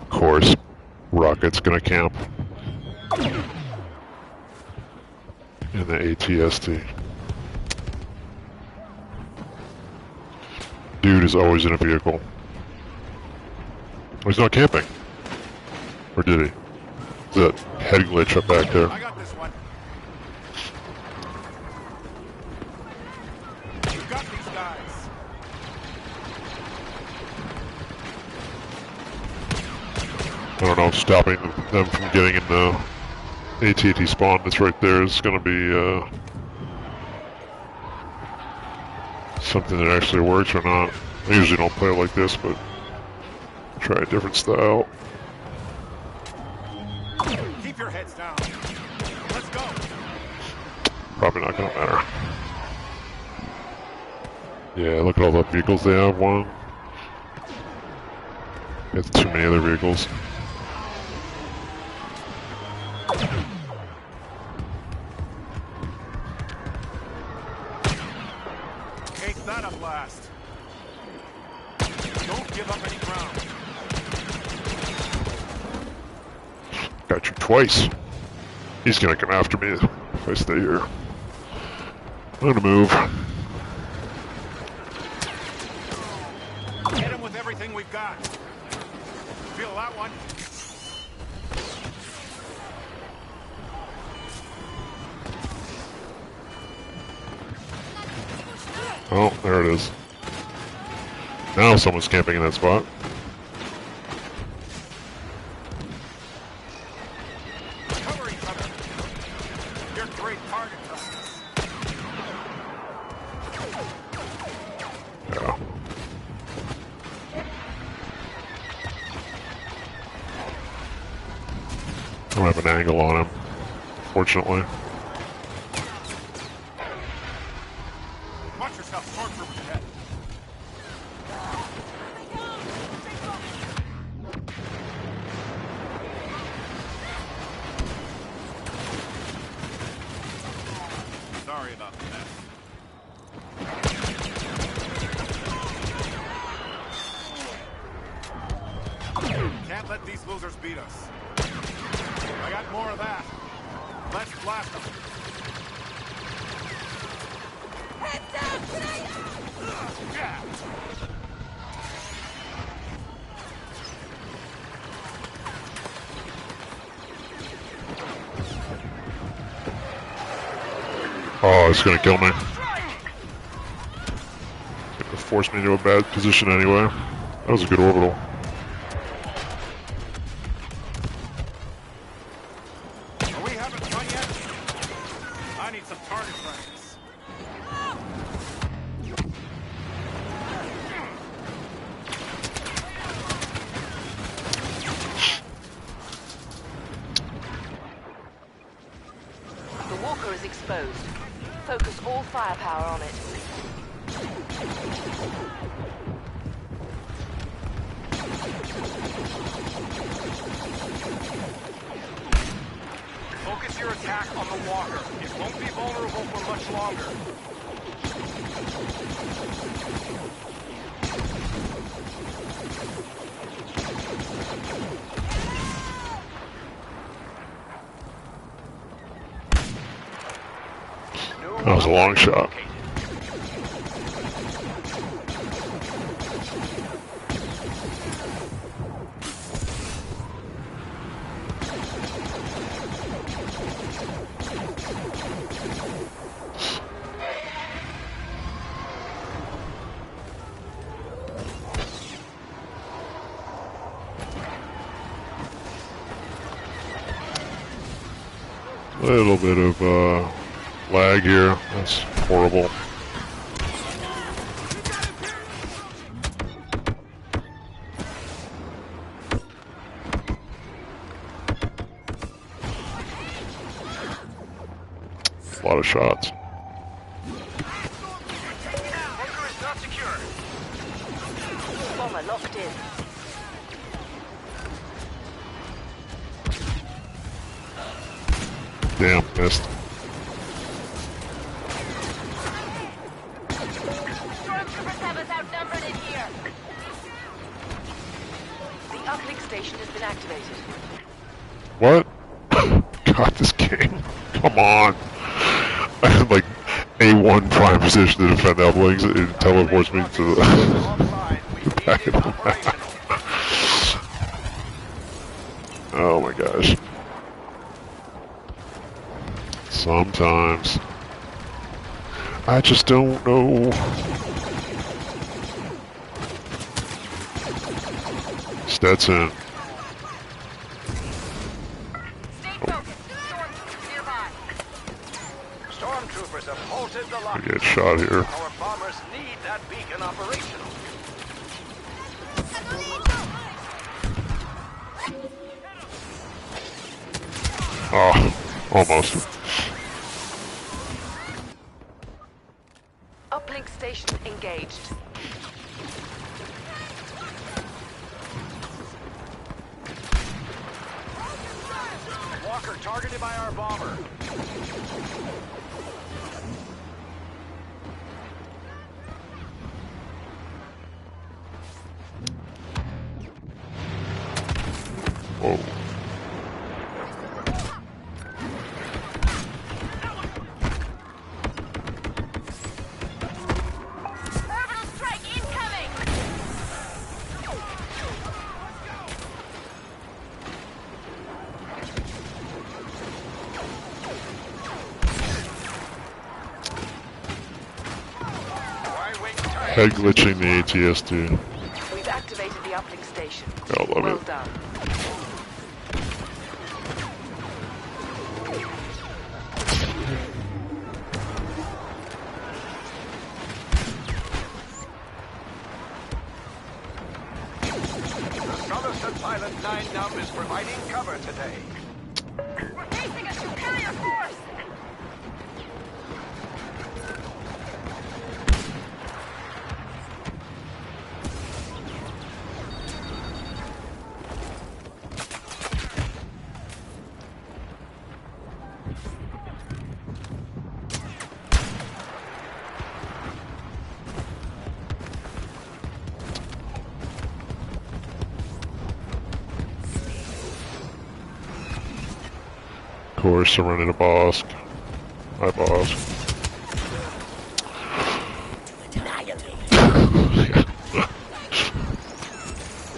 Of course, Rocket's gonna camp in the ATST. Dude is always in a vehicle. Oh, he's not camping. Or did he? There's that head glitch up back there. I got this one. You got these guys. I don't know, stopping them from getting in the AT-AT spawn that's right there is gonna be, something that actually works or not. I usually don't play it like this, but try a different style. Keep your heads down. Let's go. Probably not gonna matter. Yeah, look at all the vehicles they have. One. It's too many other vehicles. Ain't that a blast? Don't give up any ground. Got you twice. He's gonna come after me if I stay here. I'm gonna move. Hit him with everything we've got. Feel that one? Oh, there it is. Now someone's camping in that spot. Cover each other. You're great target practice. Yeah. I don't have an angle on him, fortunately. Watch yourself, stormtroopers ahead. Sorry about the mess. Can't let these losers beat us. I got more of that. Let's blast them. Head down, yeah. Oh, it's gonna kill me. It's gonna force me into a bad position anyway. That was a good orbital. Are we having fun yet? I need some target practice. The walker is exposed. Focus all firepower on it. Focus your attack on the walker. It won't be vulnerable for much longer. That was a long shot. A little bit of lag here. That's horrible. A lot of shots. Bunker is not secure. Bomber locked in. Damn, missed. Stormtroopers have us outnumbered in here. The uplink station has been activated. What? God, this game. Come on. I had like A1 prime position to defend uplinks. It teleports me to the Offline. We back need of it the map. operational. Oh my gosh. Sometimes. I just don't know. Stetson. Stay focused. Stormtroopers nearby. Stormtroopers have halted the I lock. get shot here. Our bombers need that beacon operational. Oh, almost. Uplink station engaged. Walker targeted by our bomber. Whoa. Orbital strike incoming! Y-wing target. Head glitching the ATSD. We've activated the uplink station. I love Well it. done. The Somerset Pilot 9 Num is providing cover today. We're facing a superior force! Of course, surrender to Bosk. Hi, Bosk.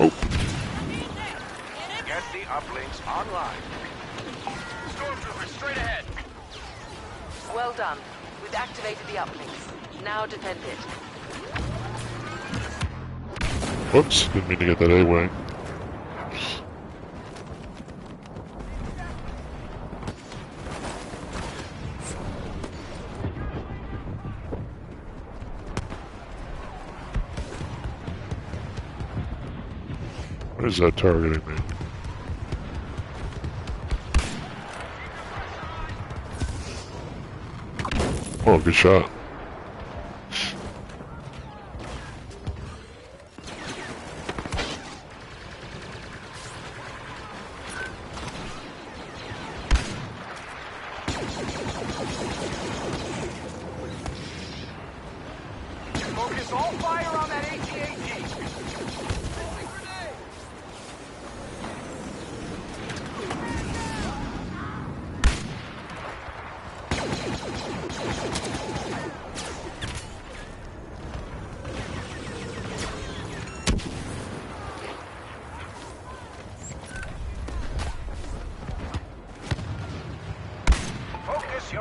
Oh, Get the uplinks online. Stormtroopers straight ahead. Well done. We've activated the uplinks. Now defend it. whoops, didn't mean to get that A-wing. What is that targeting me? Oh, good shot. Focus all fire on that AT-AT.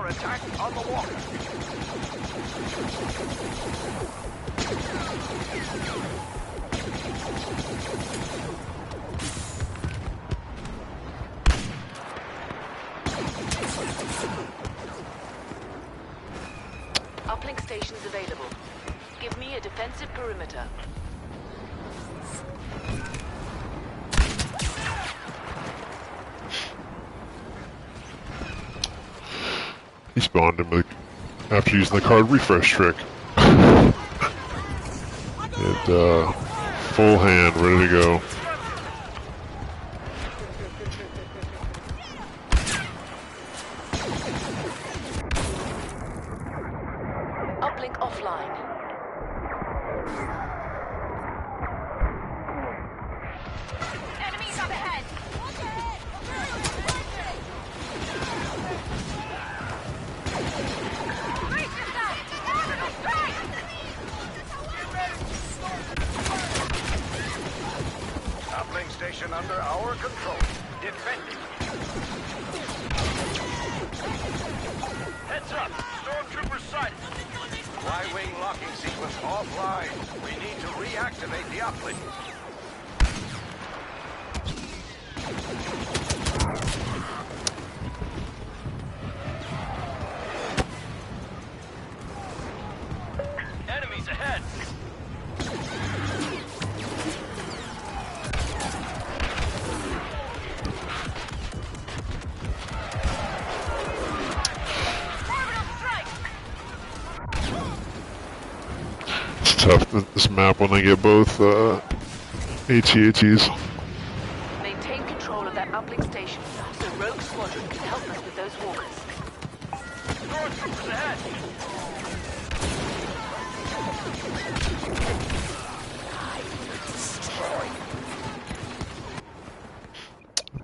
counterattack on the walker. Uplink stations available. Give me a defensive perimeter. He spawned him after using the card refresh trick. And full hand, ready to go. Uplink offline. Enemies up ahead! Brace yourself! Orbital strike! Uplink station under our control. Defending. Heads up! Stormtroopers sighted! Y-wing locking sequence offline. We need to reactivate the uplink. Enemies ahead! Orbital strike! It's tough, this map, when they get both AT-ATs. Maintain control of that uplink station so Rogue Squadron can help us with those walkers. Stormtroopers ahead!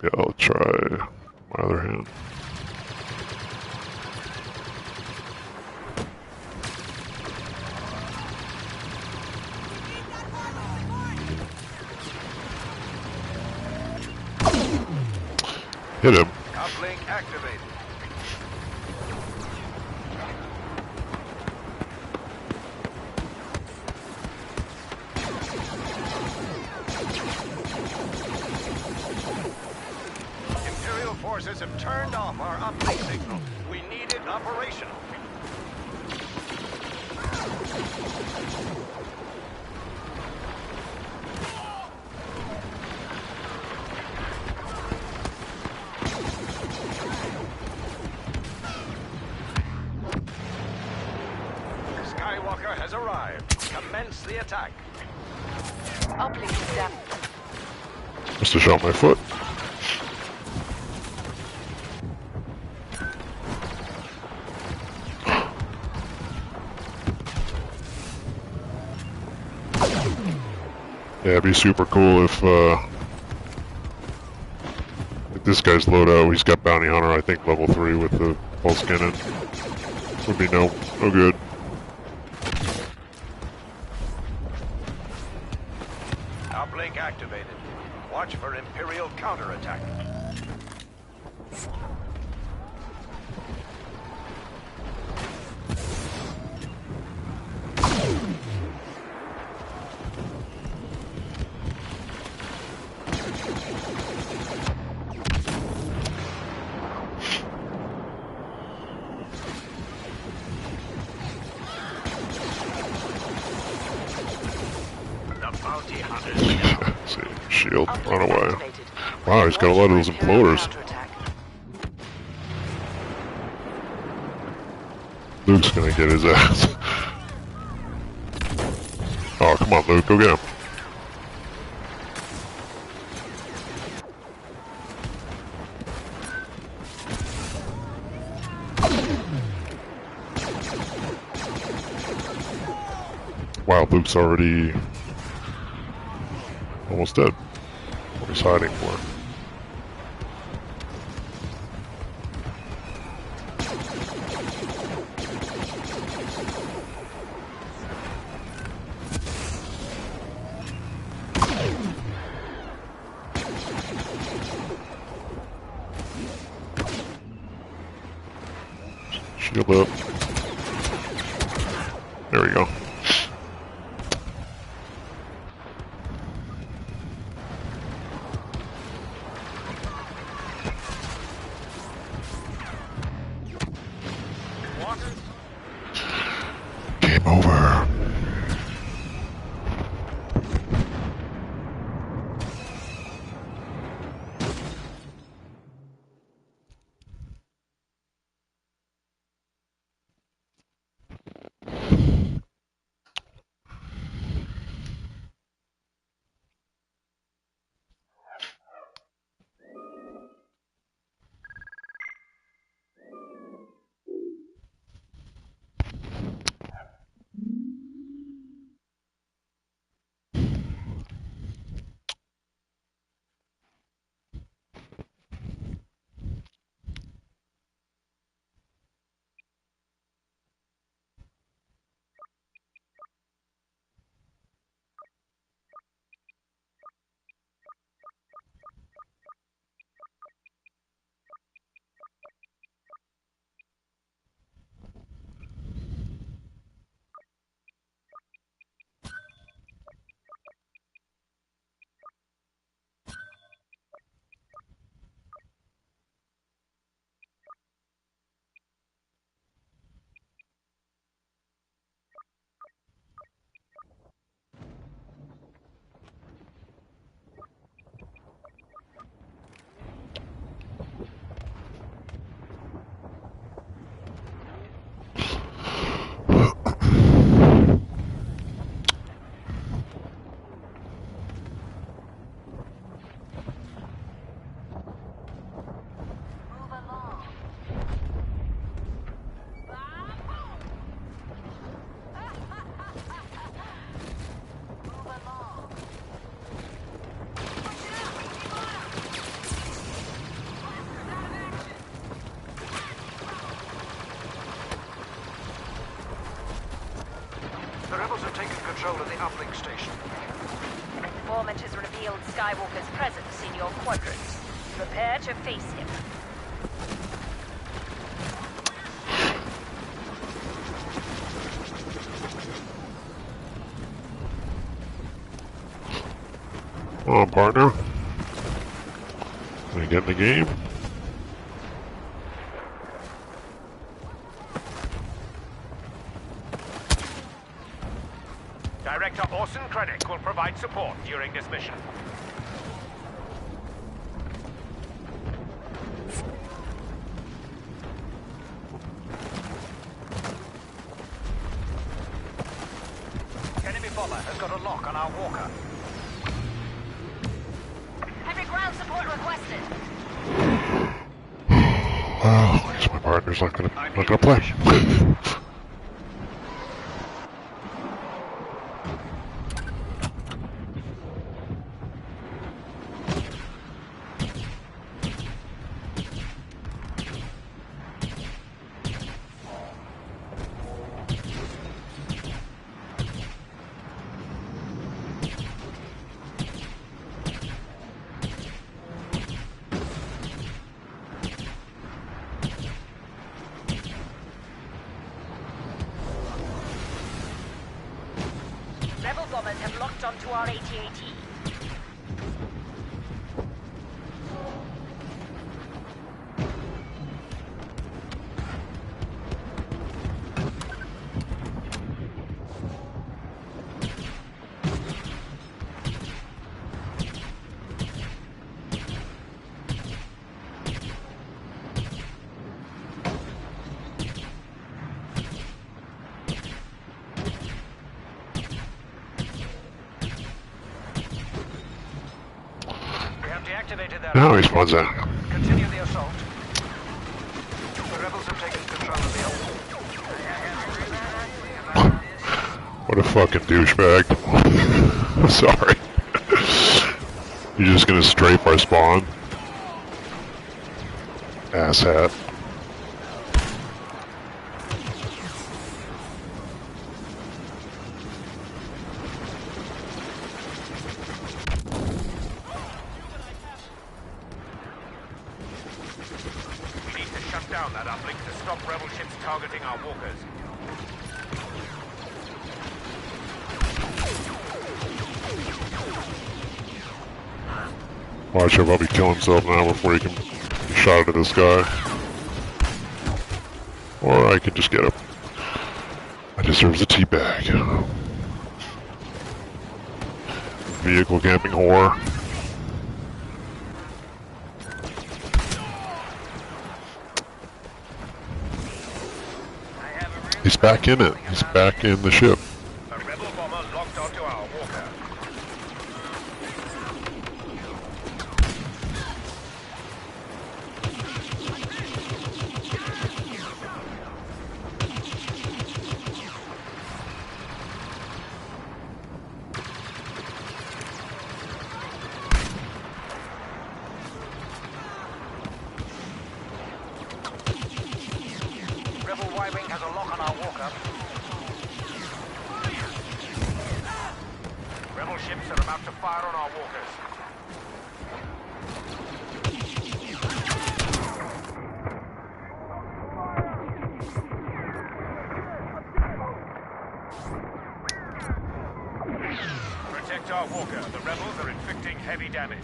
Yeah, I'll try my other hand. Hit him. Uplink activated. Imperial forces have turned off our uplink signal. We need it operational. Skywalker has arrived. Commence the attack. Uplink is down. Must have shot my foot. Yeah, it'd be super cool if this guy's loadout, he's got Bounty Hunter, I think level 3 with the pulse cannon. Would be no good. Uplink activated. Watch for Imperial counterattack. The bounty hunters. See, shield, Uplink run away. activated. Wow, he's got a lot of those Watch for Imperial imploders. counterattack. Luke's gonna get his ass. Oh, come on, Luke, go get him. Wow, Luke's already almost dead. What he's hiding for? Shield up. There we go. Game over. Move along. Move along. Push it up. Keep on up. Blasters out of action. The rebels have taken control of the uplink station. Informant has revealed Skywalker's presence in your quadrant. Prepare to face him. Come on, partner. Can I get in the game? Director Orson Krennic will provide support during this mission. Enemy bomber has got a lock on our walker. Heavy ground support requested. Well, I guess my partner's not gonna play. Rebel bombers have locked onto our AT-AT. Deactivated that. Now he spawns out. Continue the assault. The rebels have taken control of the What a fucking douchebag. I'm sorry. You're just gonna strafe our spawn? Asshat. Need to shut down that uplink to stop rebel ships targeting our walkers. Watch, he'll probably kill himself now before he can be shot into the sky. Or I can just get him. I deserve a teabag. Vehicle camping whore. He's back in it. He's back in the ship. A rebel bomber locked onto our walker. Rebel Y-wing has a lock on our walker. Rebel ships are about to fire on our walkers. Protect our walker. The rebels are inflicting heavy damage.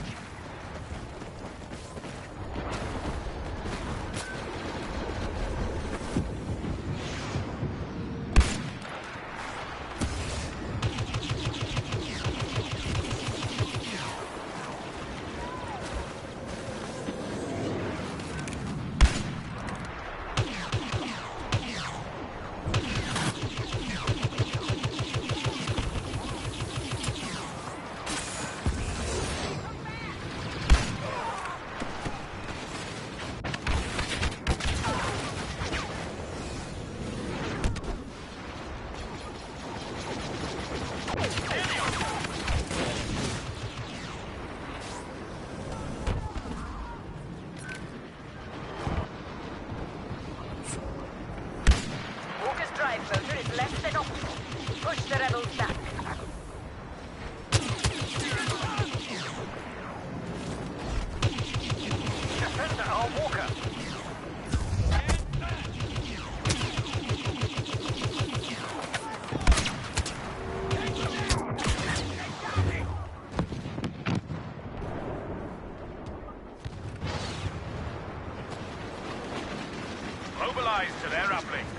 Walker's drive motor is less than optimal. Push the rebels back. Defend our walker. Mobilize to their uplinks.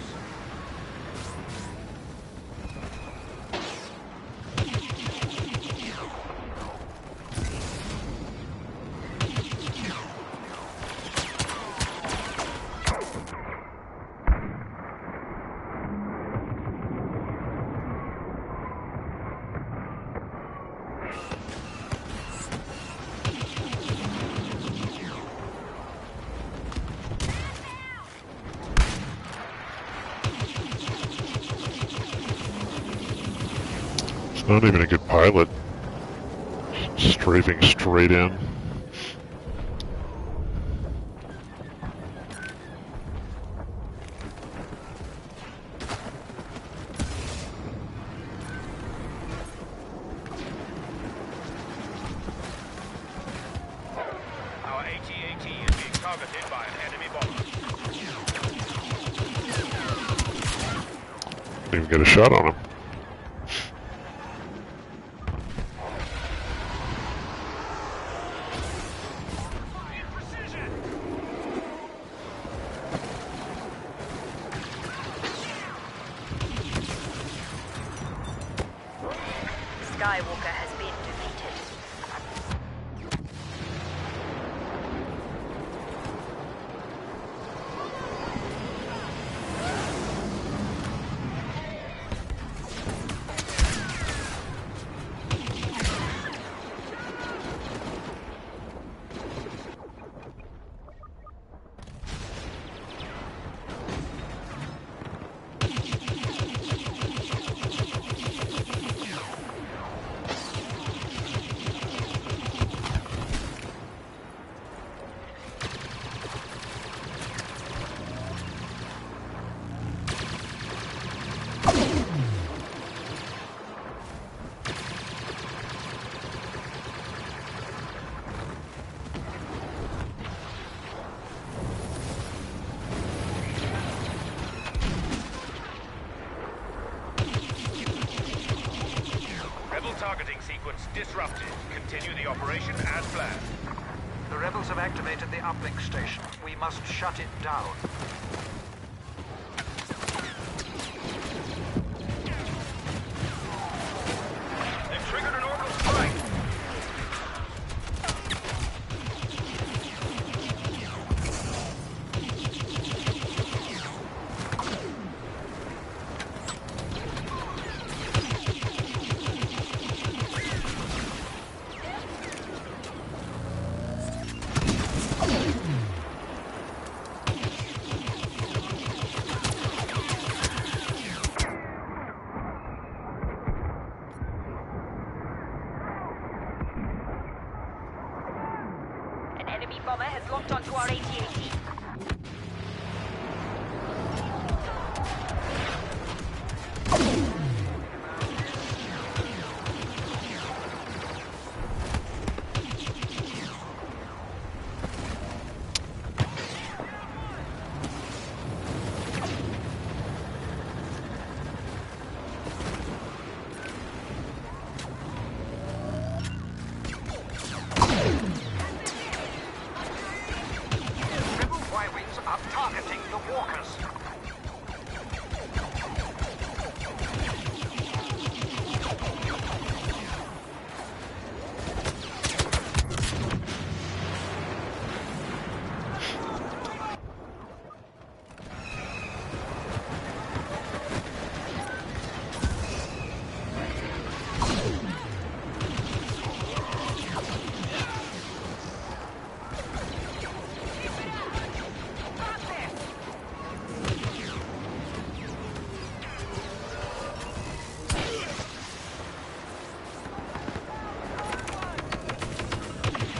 It's not even a good pilot. Strafing straight in. Our AT-AT is being targeted by an enemy bomber. Didn't even get a shot on him. Skywalker has been defeated. sequence disrupted. Continue the operation as planned. The rebels have activated the uplink station. We must shut it down. They've triggered an orbital strike. An enemy bomber has locked onto our AT-AT. Rebel Y-wings are targeting the walkers.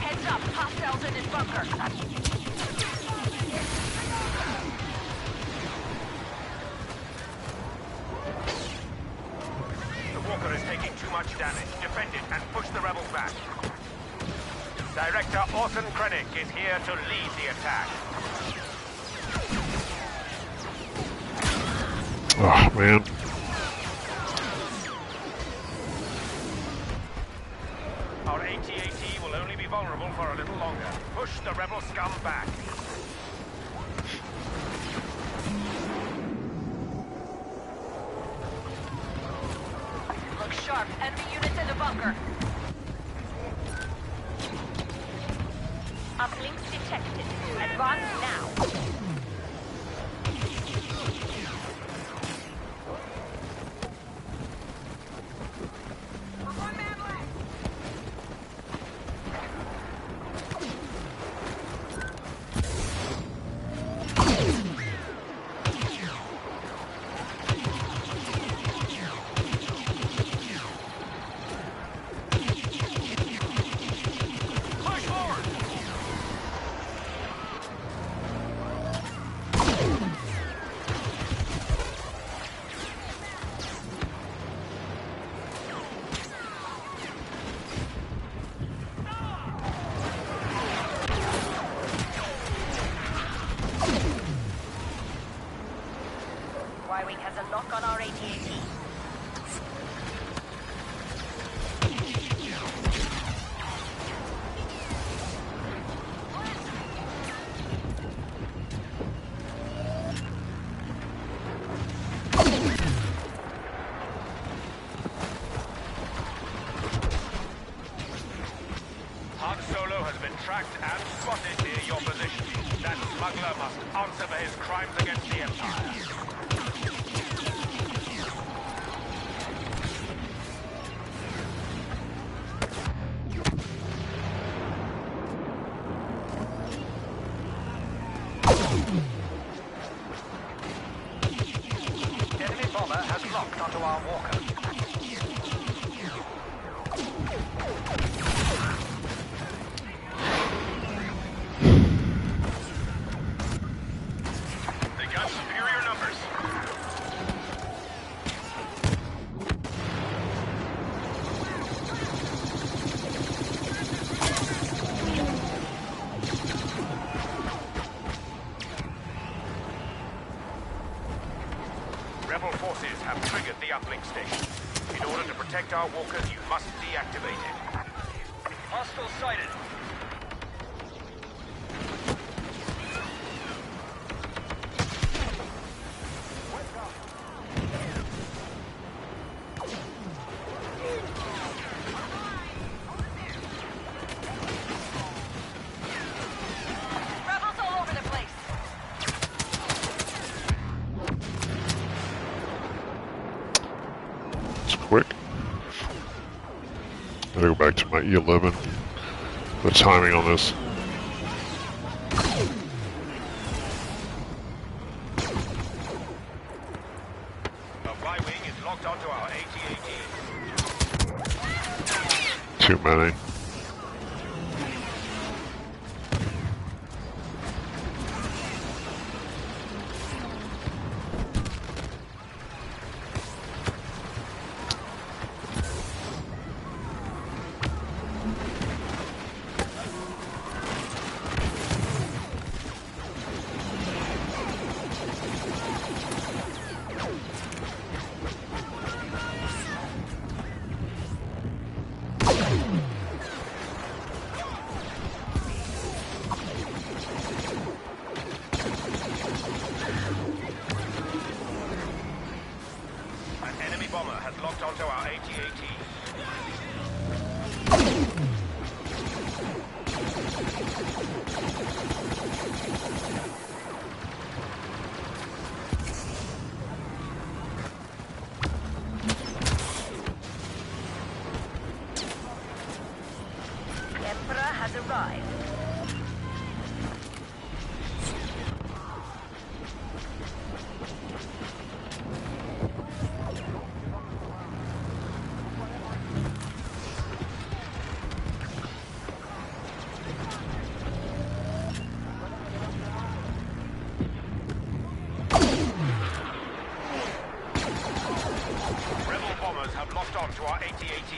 Heads up, hostiles in his bunker. The walker is taking too much damage. Defend it and push the rebels back. Director Orson Krennic is here to lead the attack. Oh, man. Our AT-AT will only be vulnerable for a little longer. Push the rebel scum back. Look sharp. Enemy units in the bunker. Uplinks detected. Advance now. Push forward! Y-wing has a lock on our AT-AT. Han Solo has been tracked and spotted near your position. That smuggler must answer for his crimes against the Empire. Enemy bomber has locked onto our walker. They got superior numbers. Rebel forces have triggered the uplink station. In order to protect our walkers, you must deactivate it. Hostile sighted. Rebels all over the place. It's quick. I gotta go back to my E11. The timing on this. The Y-wing is locked onto our AT-AT. Too many. An enemy bomber has locked onto our AT-AT. The Emperor has arrived. Rebel bombers have locked onto our AT-AT.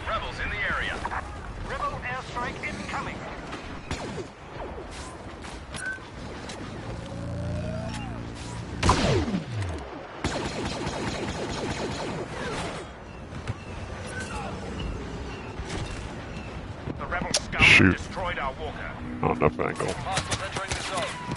Rebels in the area. Rebel airstrike incoming. The rebel scout Shoot. destroyed our walker. Not enough angle. Hostiles entering the zone.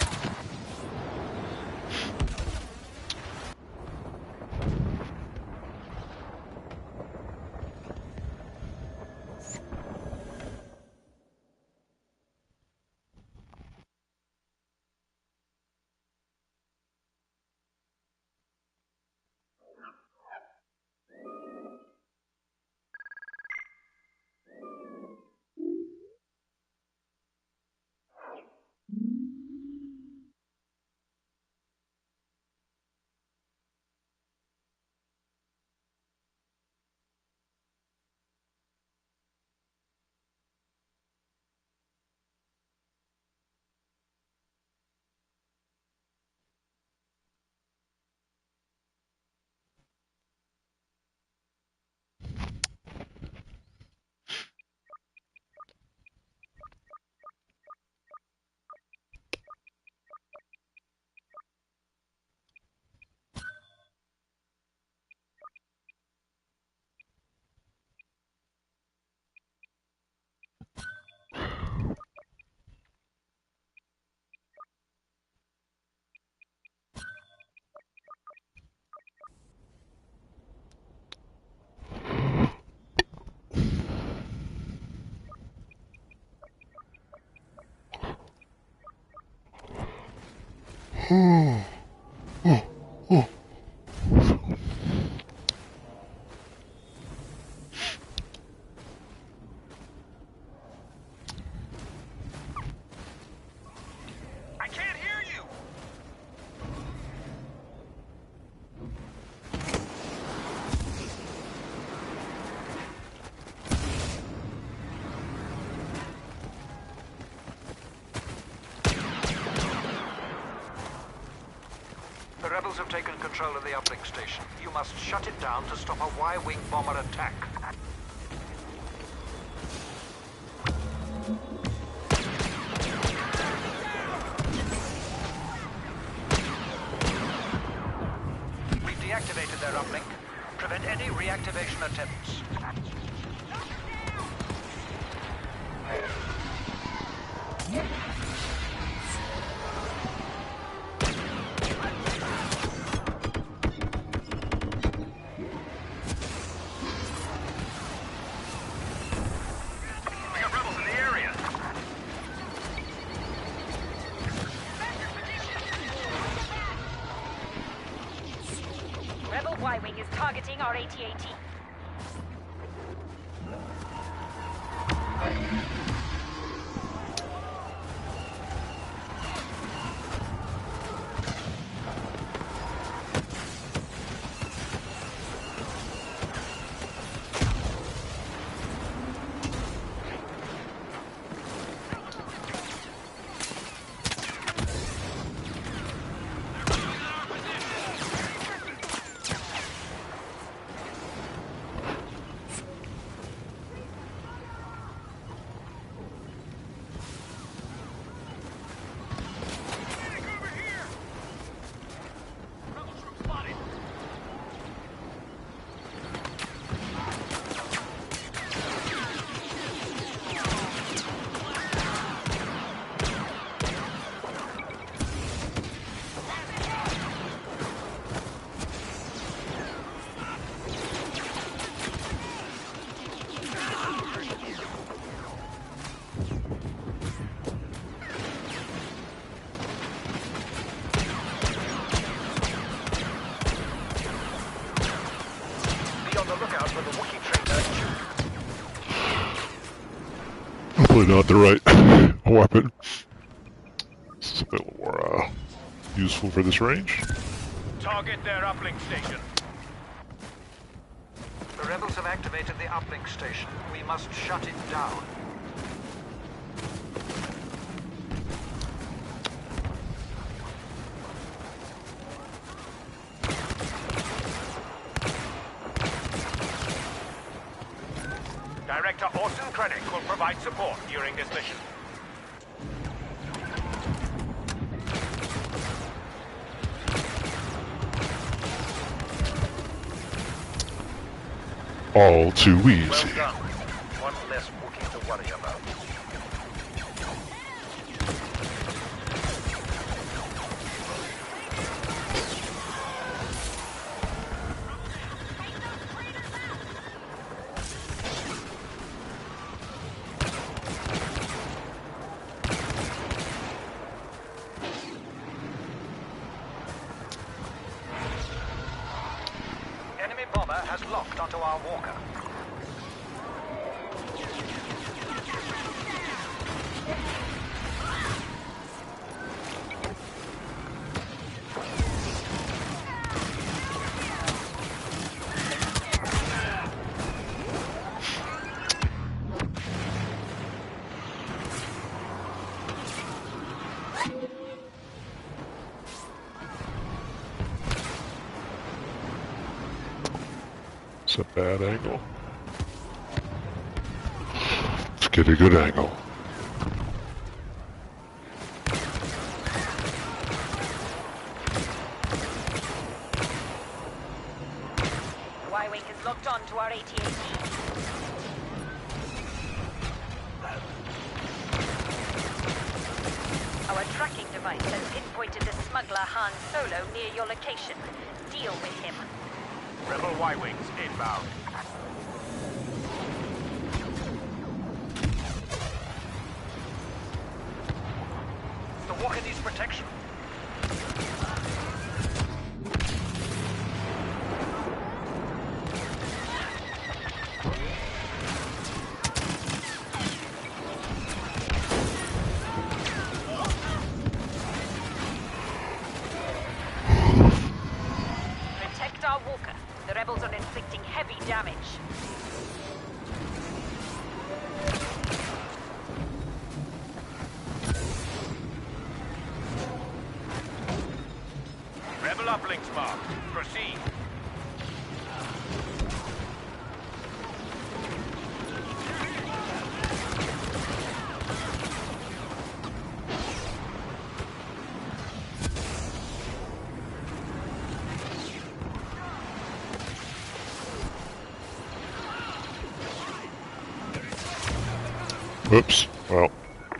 control of the uplink station. You must shut it down to stop a Y-wing bomber attack. We've deactivated their uplink. Prevent any reactivation attempts. Rebel Y-wing is targeting our AT-AT. Hopefully not the right weapon. This is a bit more useful for this range. Target their uplink station. The rebels have activated the uplink station. We must shut it down. Director Orson Krennic will provide support during this mission. All too easy. Well done. One less Wookiee to worry about. Enemy bomber has locked onto our walker. It's a bad angle. Let's get a good angle. Y-wing is locked on to our AT-AT. Our tracking device has pinpointed the smuggler Han Solo near your location. Deal with him. Rebel Y-wings inbound. The walker needs protection. Protect our walker. The rebels are inflicting heavy damage. Rebel uplinks marked. Whoops. Well,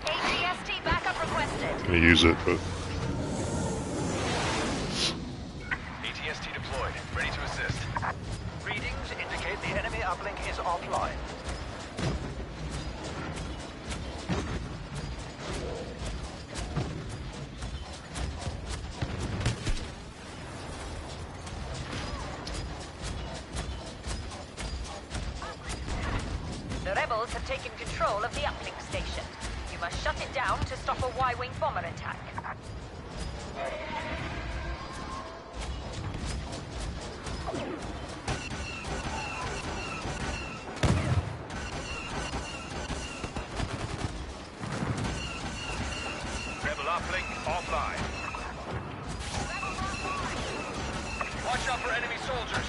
ATST backup requested. gonna use it, but ATST deployed, ready to assist. Readings indicate the enemy uplink is offline. The rebels have taken control of the uplink station. You must shut it down to stop a Y-wing bomber attack. Rebel uplink offline. Watch out for enemy soldiers.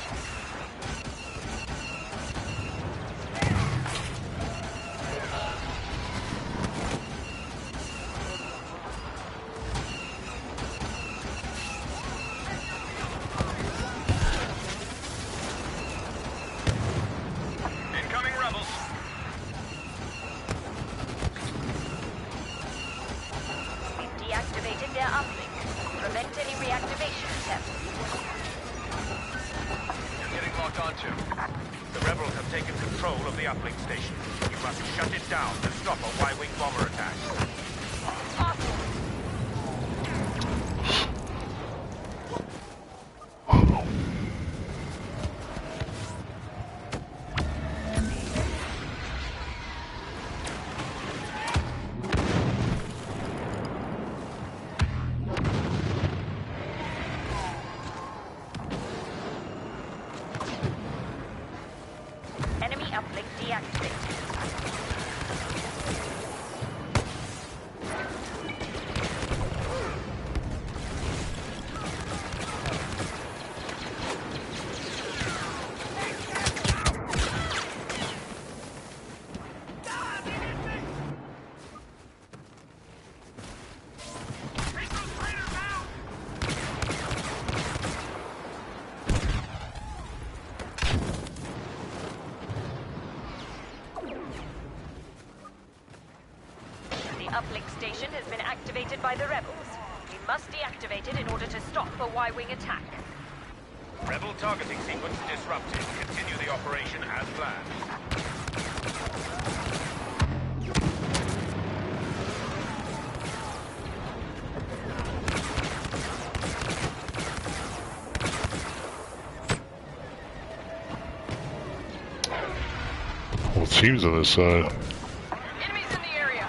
Incoming rebels. We've deactivated their uplink. Prevent any reactivation attempts. You're getting locked onto. The rebels have taken control of the uplink station. You must shut it down to stop a Y-wing bomber attack. Enemy uplink deactivated. The uplink station has been activated by the rebels. We must deactivate it in order to stop a Y-wing attack. Rebel targeting sequence disrupted. Continue the operation as planned. whole team's on this side. Enemies in the area.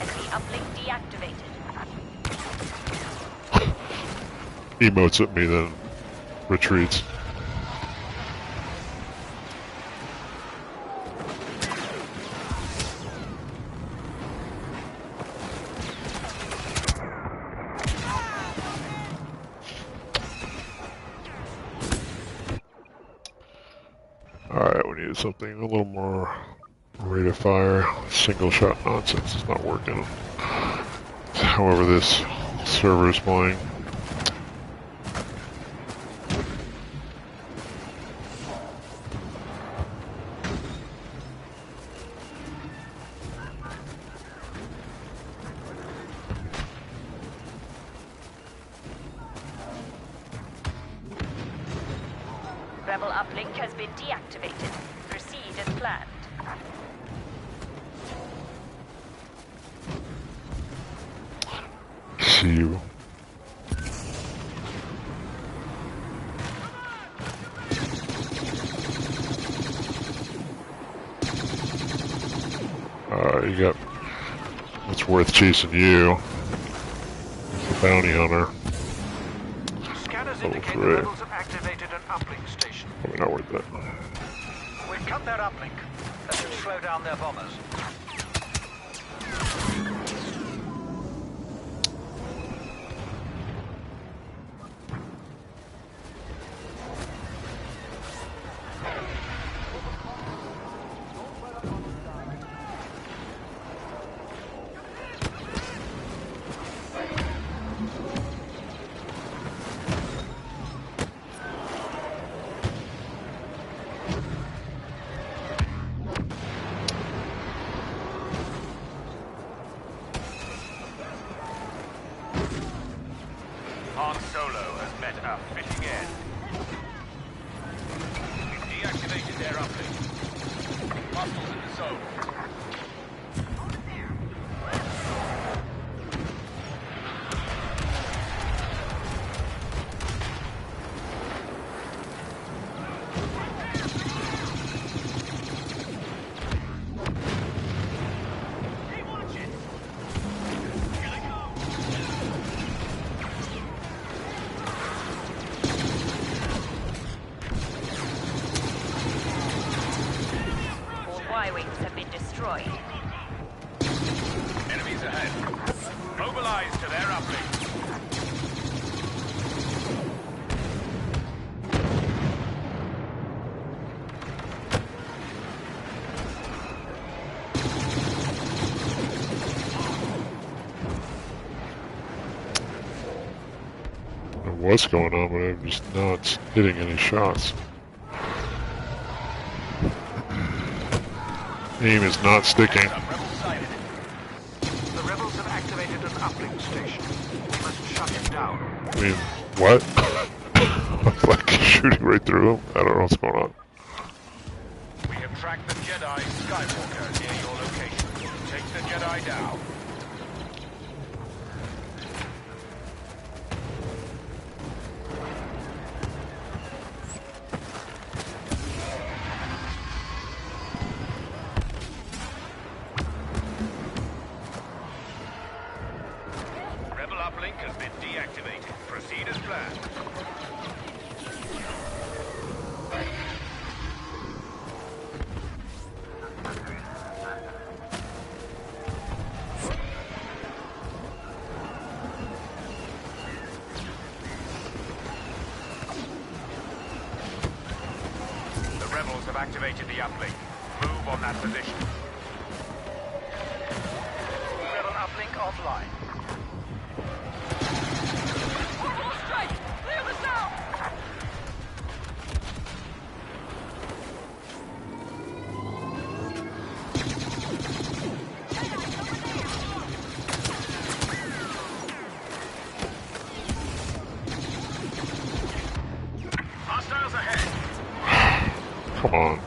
Enemy uplink deactivated. Emotes at me, then retreats. Alright, we need something a little more rate of fire. Single shot nonsense is not working. However, this server is playing. Rebel uplink has been deactivated. Proceed as planned. See you. You got what's worth chasing you. The bounty hunter. Scanners Level indicate 3. the rebels have activated an uplink station. Probably not worth that. We've cut their uplink. That should slow down their bombers. Han Solo has met a fitting end. We've deactivated their uplink. Hostiles in the zone. Y-wings have been destroyed. Enemies ahead. Mobilize to their uplink. I don't know what's going on, but I'm just not hitting any shots. Aim is not sticking. Rebel sighted. The rebels have activated an uplink station. We must shut it down. I mean, what? Like shooting right through him? I don't know what's going on. We have tracked the Jedi Skywalker near your location. Take the Jedi down. Rebel uplink has been deactivated. Proceed as planned. The rebels have activated the uplink. Move on that position. Rebel uplink offline. Hostiles ahead. Come on.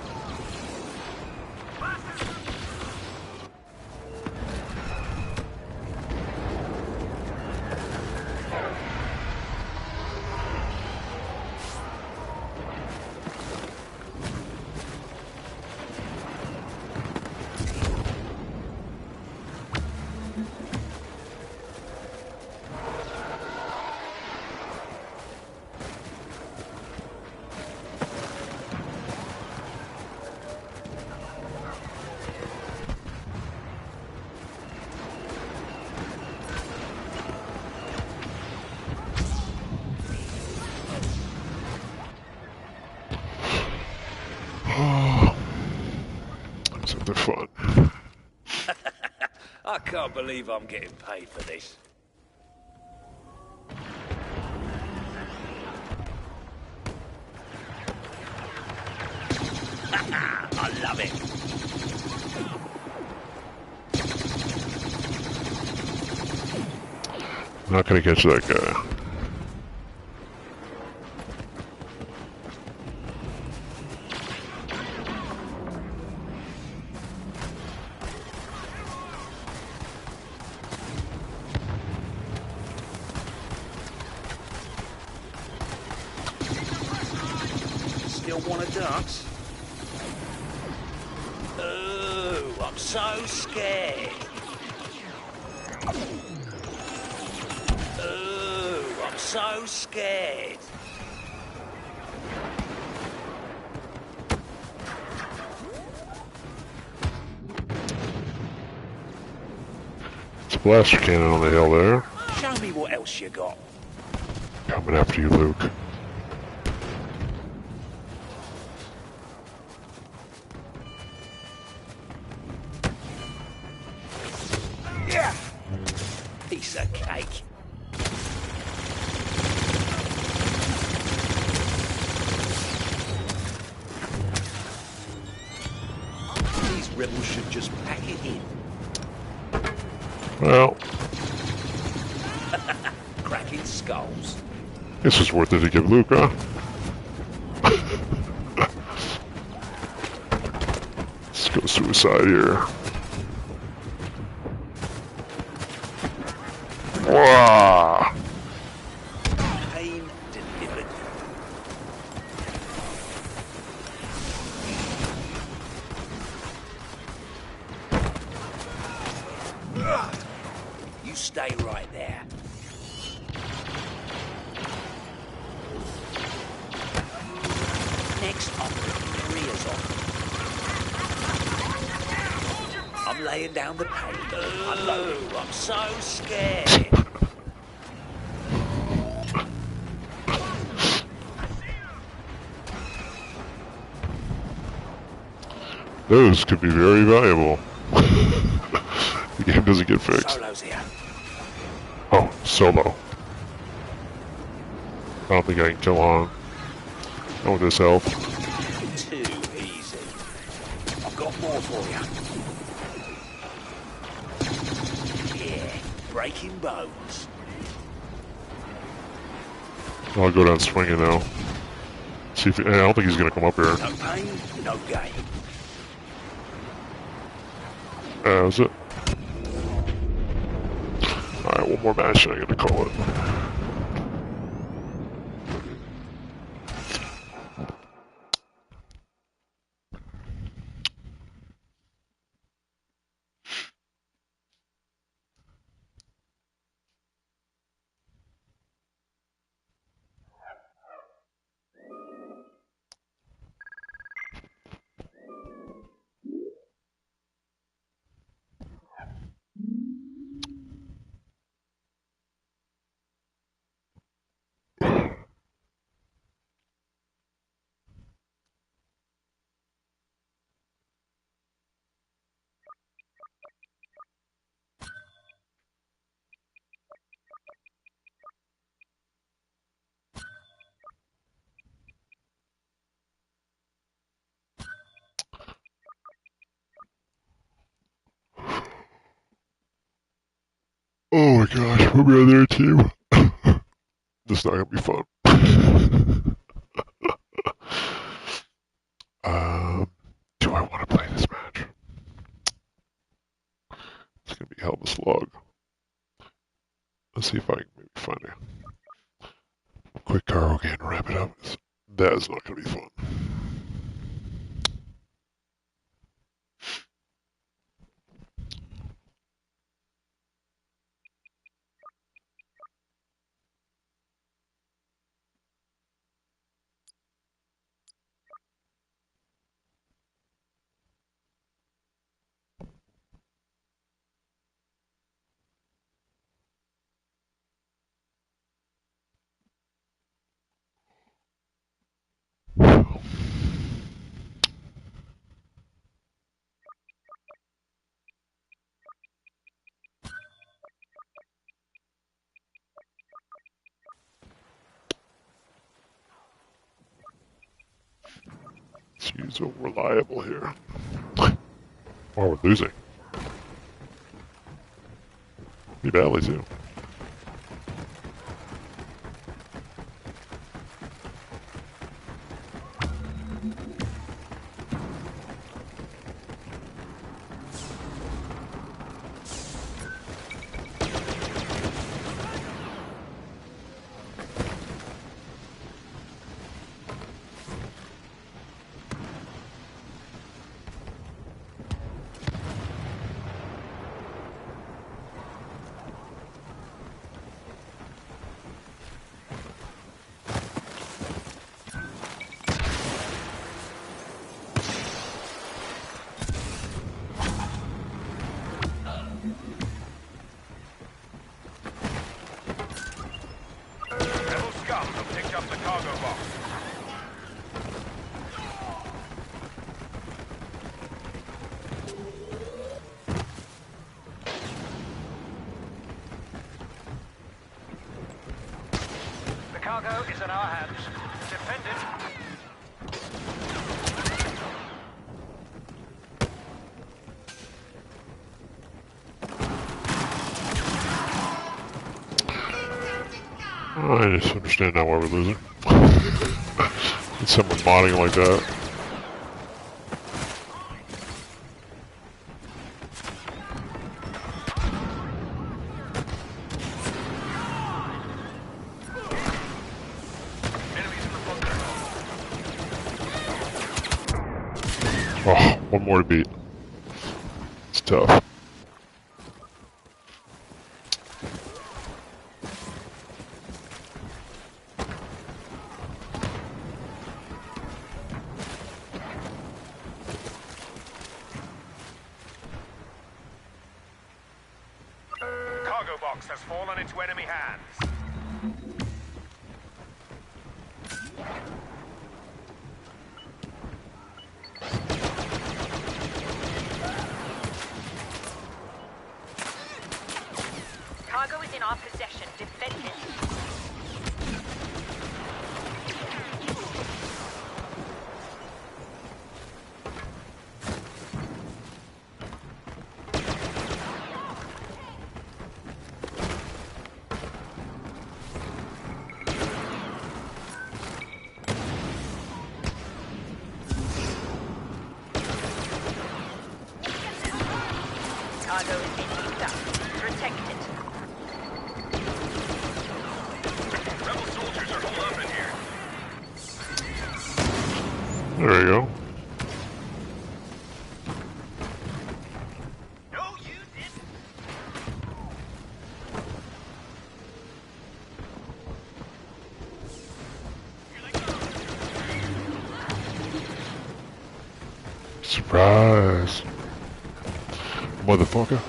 Something fun. I can't believe I'm getting paid for this. I love it. I'm not gonna catch that guy. Still want a dance? Ooh, I'm so scared. Ooh, I'm so scared. It's a blaster cannon on the hill there. Show me what else you got. Coming after you, Luke. Yeah. Piece of cake. These rebels should just pack it in. Well, Cracking skulls. This was worth it to give Luke, huh? Let's go suicide here. Wow. Pain delivered. You stay right there. Next, I'm ripping your ears off. I'm laying down the pain. Unloading. I'm so scared. Those could be very valuable. The game doesn't get fixed. Solo's here. Oh, Solo. I don't think I can kill on. Not with this health. Too easy. I've got more for you. Yeah, breaking bones. I'll go down swinging now. See if I don't think he's gonna come up here. No pain, no gain. Is it? Alright, one more match and I'm gonna call it. Oh my gosh, put me on their team. This is not gonna be fun. Do I want to play this match? It's gonna be hell of a slog. Let's see if I can maybe find a quick cargo game to wrap it up. That is not gonna be fun. She's so reliable here. Oh, we're losing. Pretty badly too. Rebel scum have picked up the cargo box. The cargo is in our hands. Defend it. I just understand now why we're losing. It's someone modding like that. Oh, one more to beat. It's tough. Cargo box has fallen into enemy hands. Cargo is in our possession. Defend it. Cargo is being picked up. Protect it. Rebel soldiers are holed up in here. There we go. No, you didn't. Surprise. Motherfucker.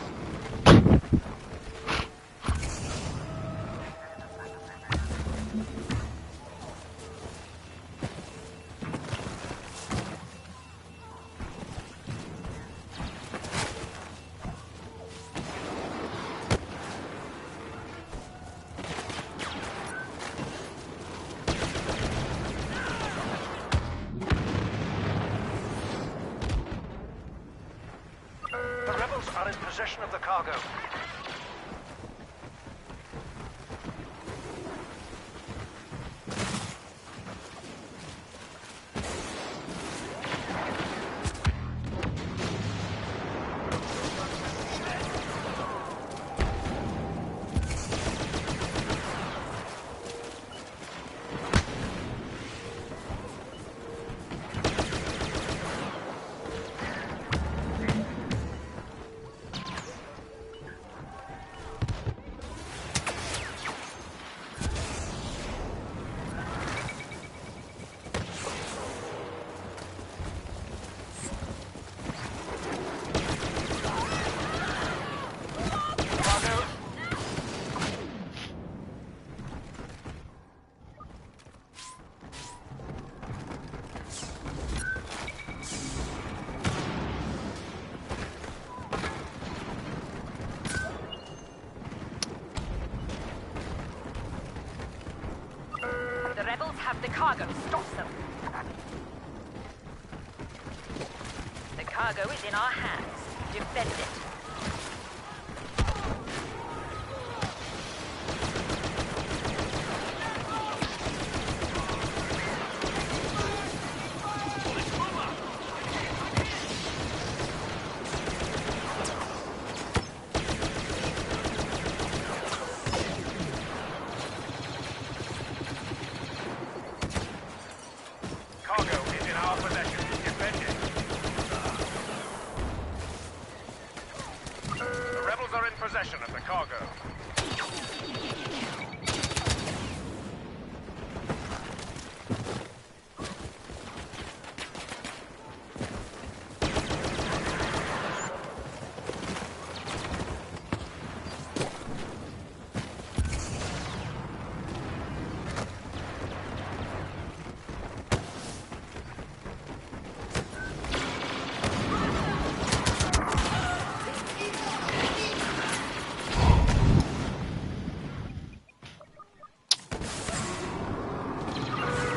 The rebels are in possession of the cargo. The rebels have the cargo. Stop them. The cargo is in our hands. Defend it. Cargo is in our possession. Defend it. The rebels are in possession of the cargo.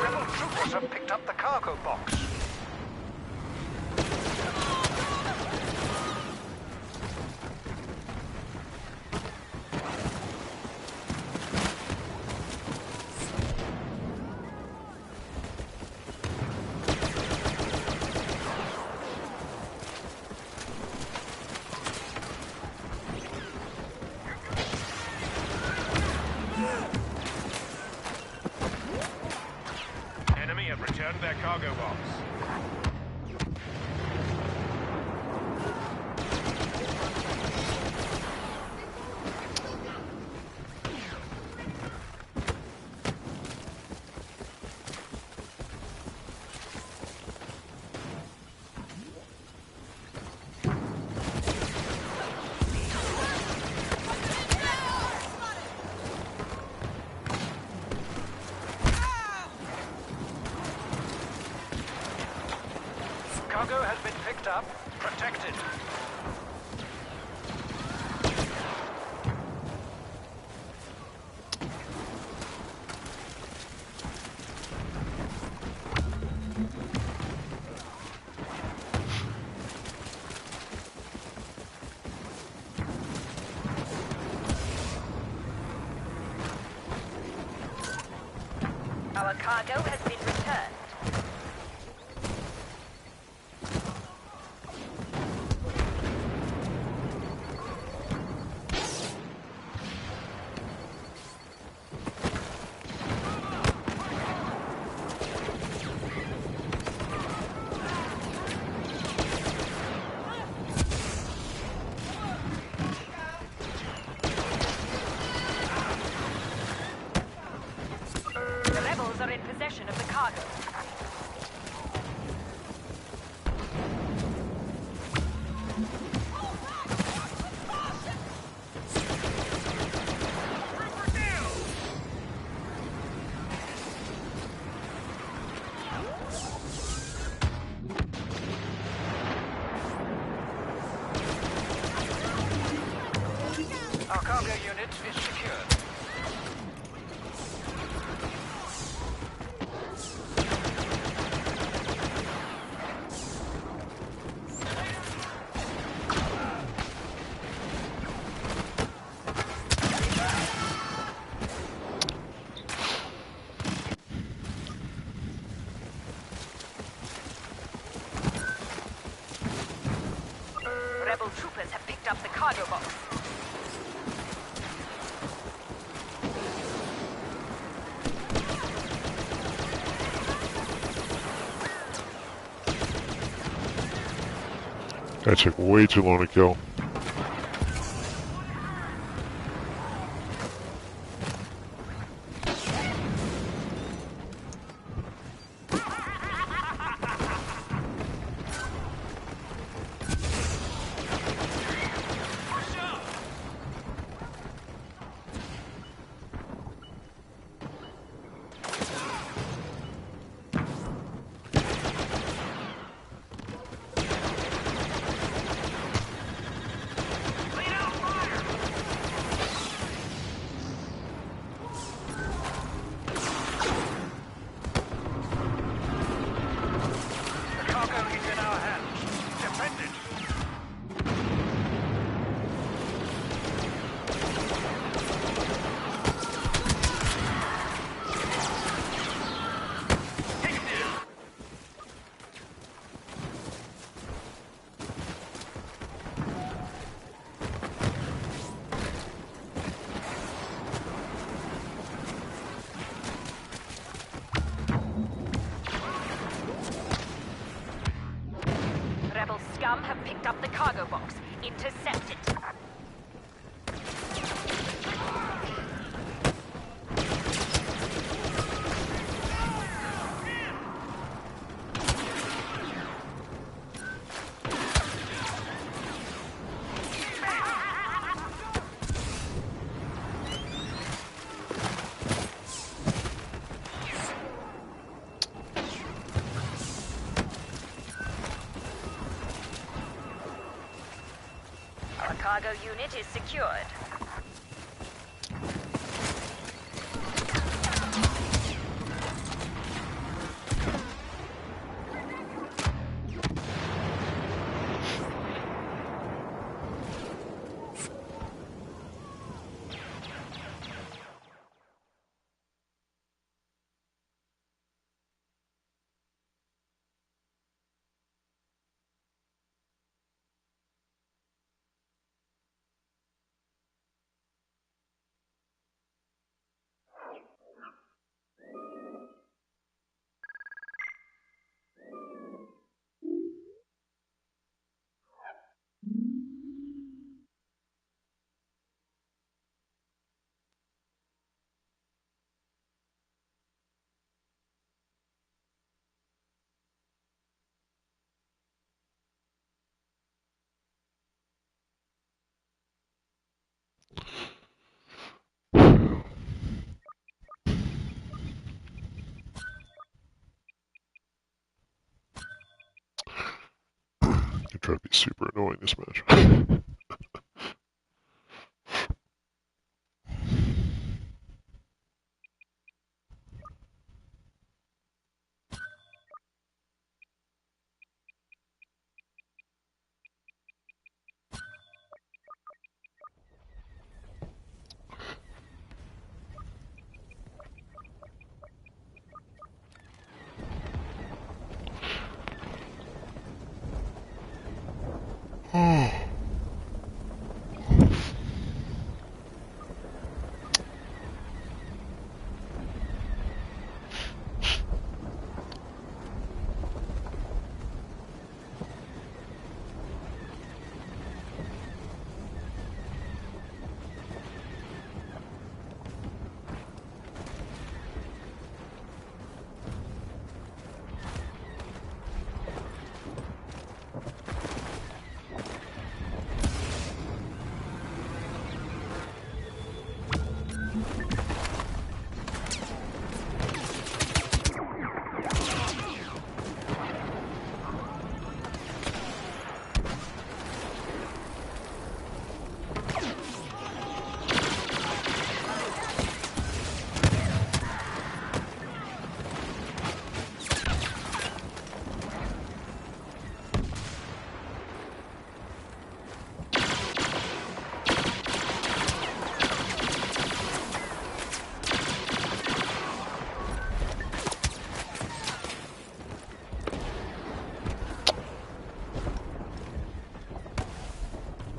Rebel troopers have picked up the cargo box. cargo box. Cargo has been picked up, protected. Our cargo has been returned. The rebels are in possession of the cargo. Our cargo unit is secured. Rebel troopers have picked up the cargo box. That took way too long to kill. The cargo is in our hands. Defend it. Rebel scum have picked up the cargo box. Intercept it. Our cargo unit is secured. try to be super annoying this match.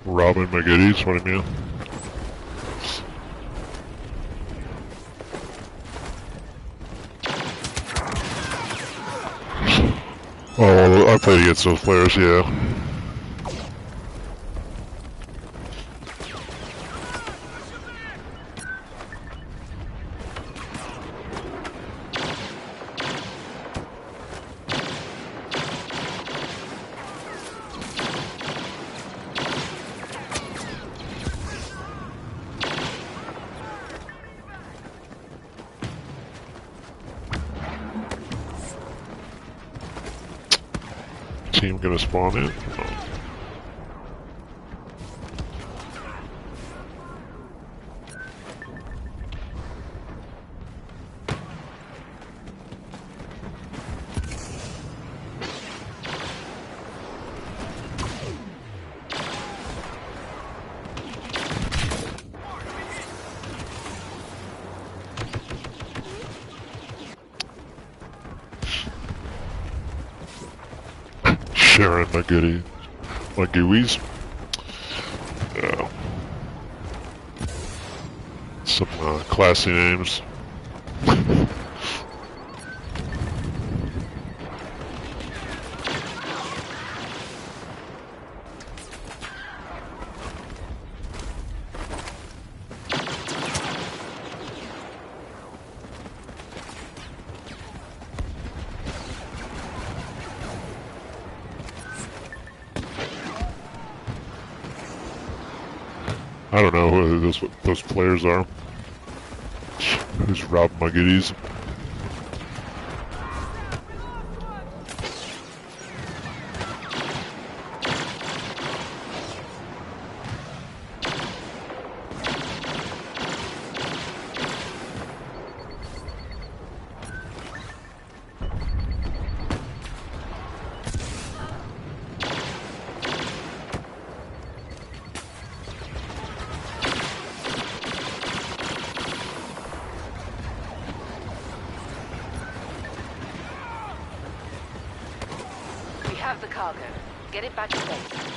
Robbing my goodies, what do you mean? Oh, well, I played against those players, yeah. Team gonna spawn in? Oh. Sharing my goodies. My gooies. Yeah. Some classy names. I don't know who those players are. Who's robbing my goodies? Have the cargo. Get it back to base.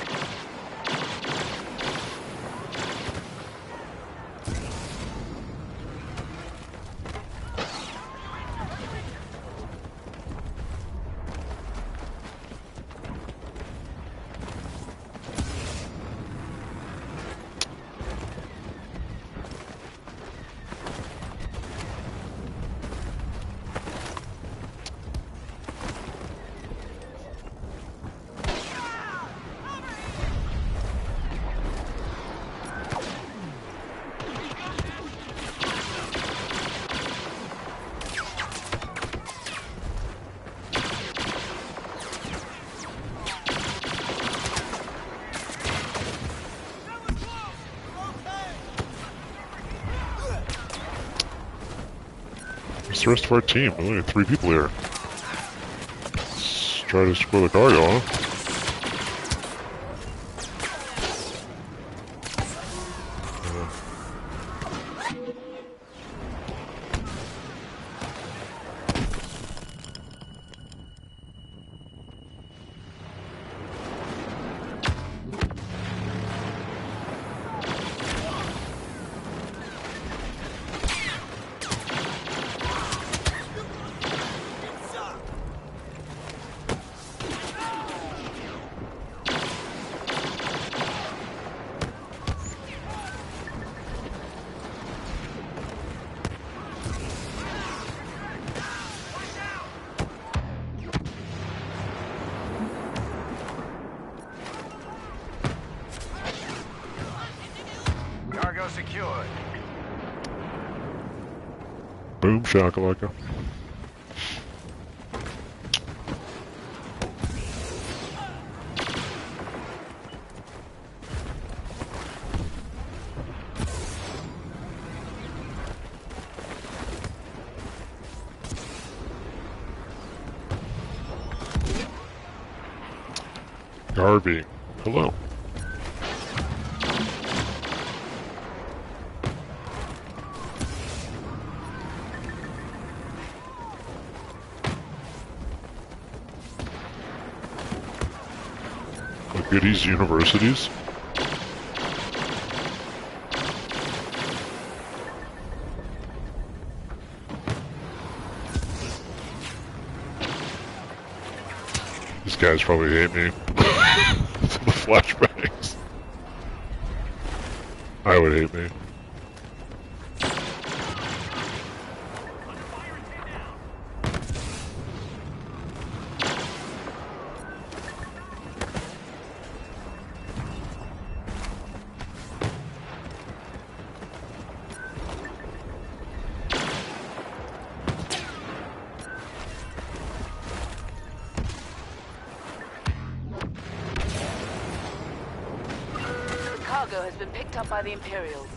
What's the rest of our team? Only 3 people here. Let's try to score the cargo, huh? Cargo secured. Boom shakalaka. Garvey, hello. Goodies universities. These guys probably hate me. Some flashbacks. I would hate me. Cargo has been picked up by the Imperials.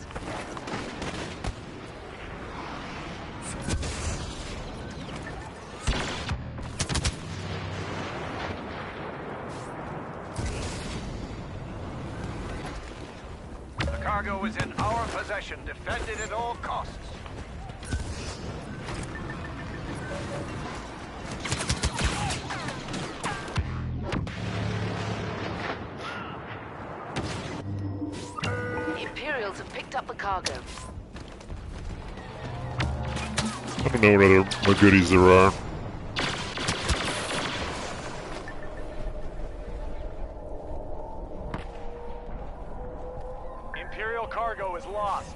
The cargo is in our possession. Defend it at all costs. The Imperials have picked up the cargo. I don't know what other goodies there are. Imperial cargo is lost.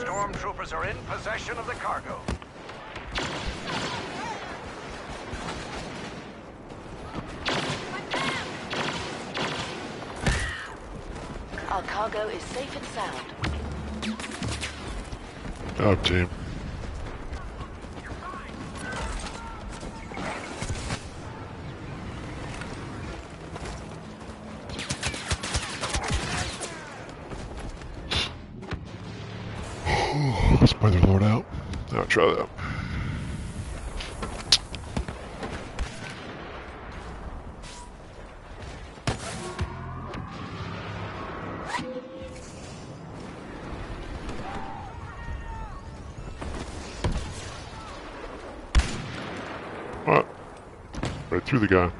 Stormtroopers are in possession of the cargo. Our cargo is safe and sound. Job, team. Let's buy their load out. I'll try that. What? Right through the guy.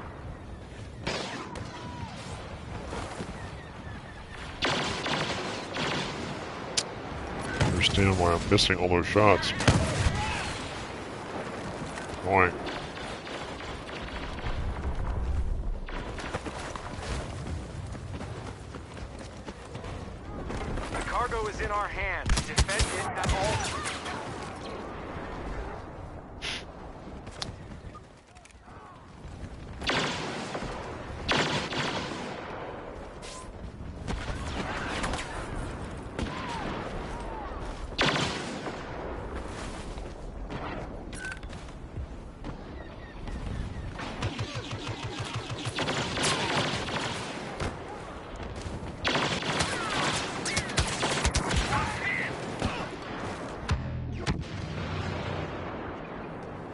I understand why I'm missing all those shots. Annoying. The cargo is in our hands. Defend it at all times.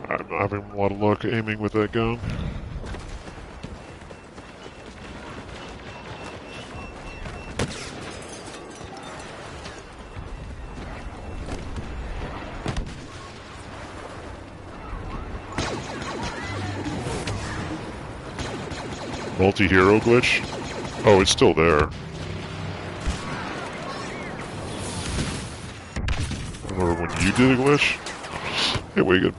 I'm not having a lot of luck aiming with that gun. Multi-hero glitch? Oh, it's still there. I remember when you did a glitch? Hey, Wigan.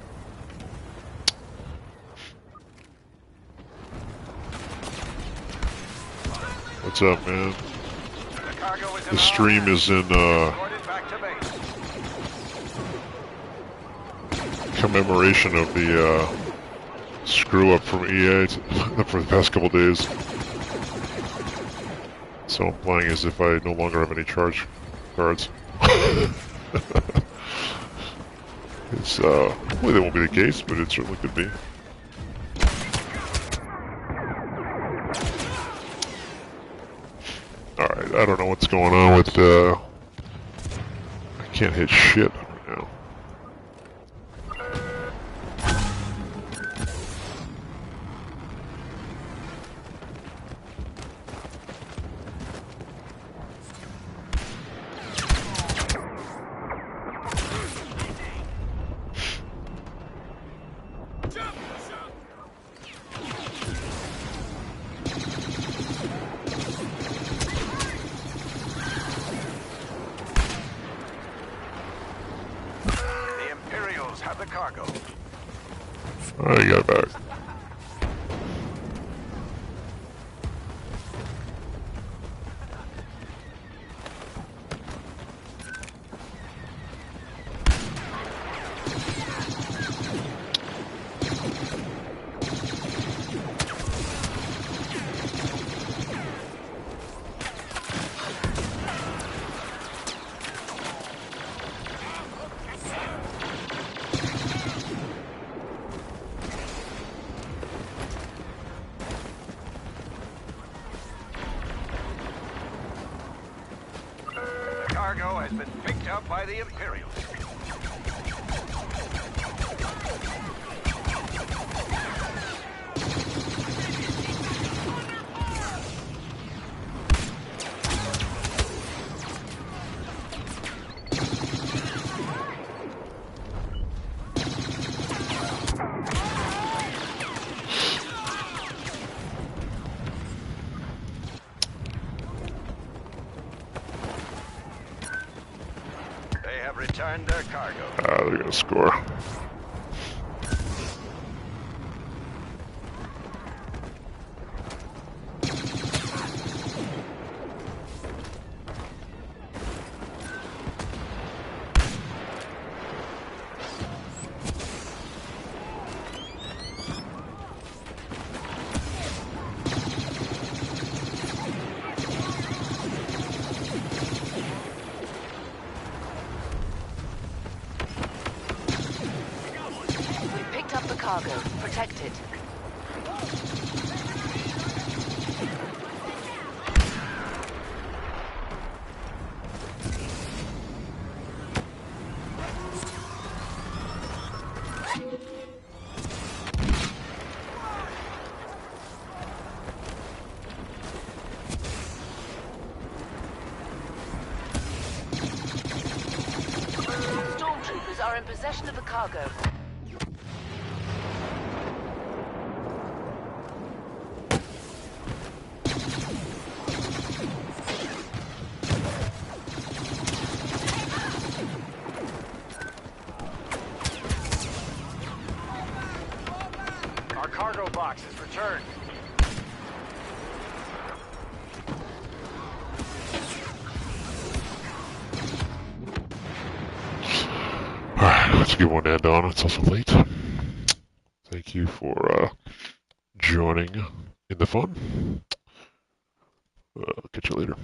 What's up, man? The cargo is in The our stream hands. is in, Escort it back to base. commemoration of the, screw up from EA for the past couple days. So I'm playing as if I no longer have any charge cards. It's, hopefully that won't be the case, but it certainly could be. Alright, I don't know what's going on with, I can't hit shit right now. The Imperials have the cargo. Alright, you got it back. The cargo has been picked up by the Imperials. They have returned their cargo. Ah, they're gonna score. We picked up the cargo. Protect it. are in possession of the cargo. Our cargo box is returned. Alright, that's a good one to end on. It's also late. Thank you for joining in the fun. Catch you later.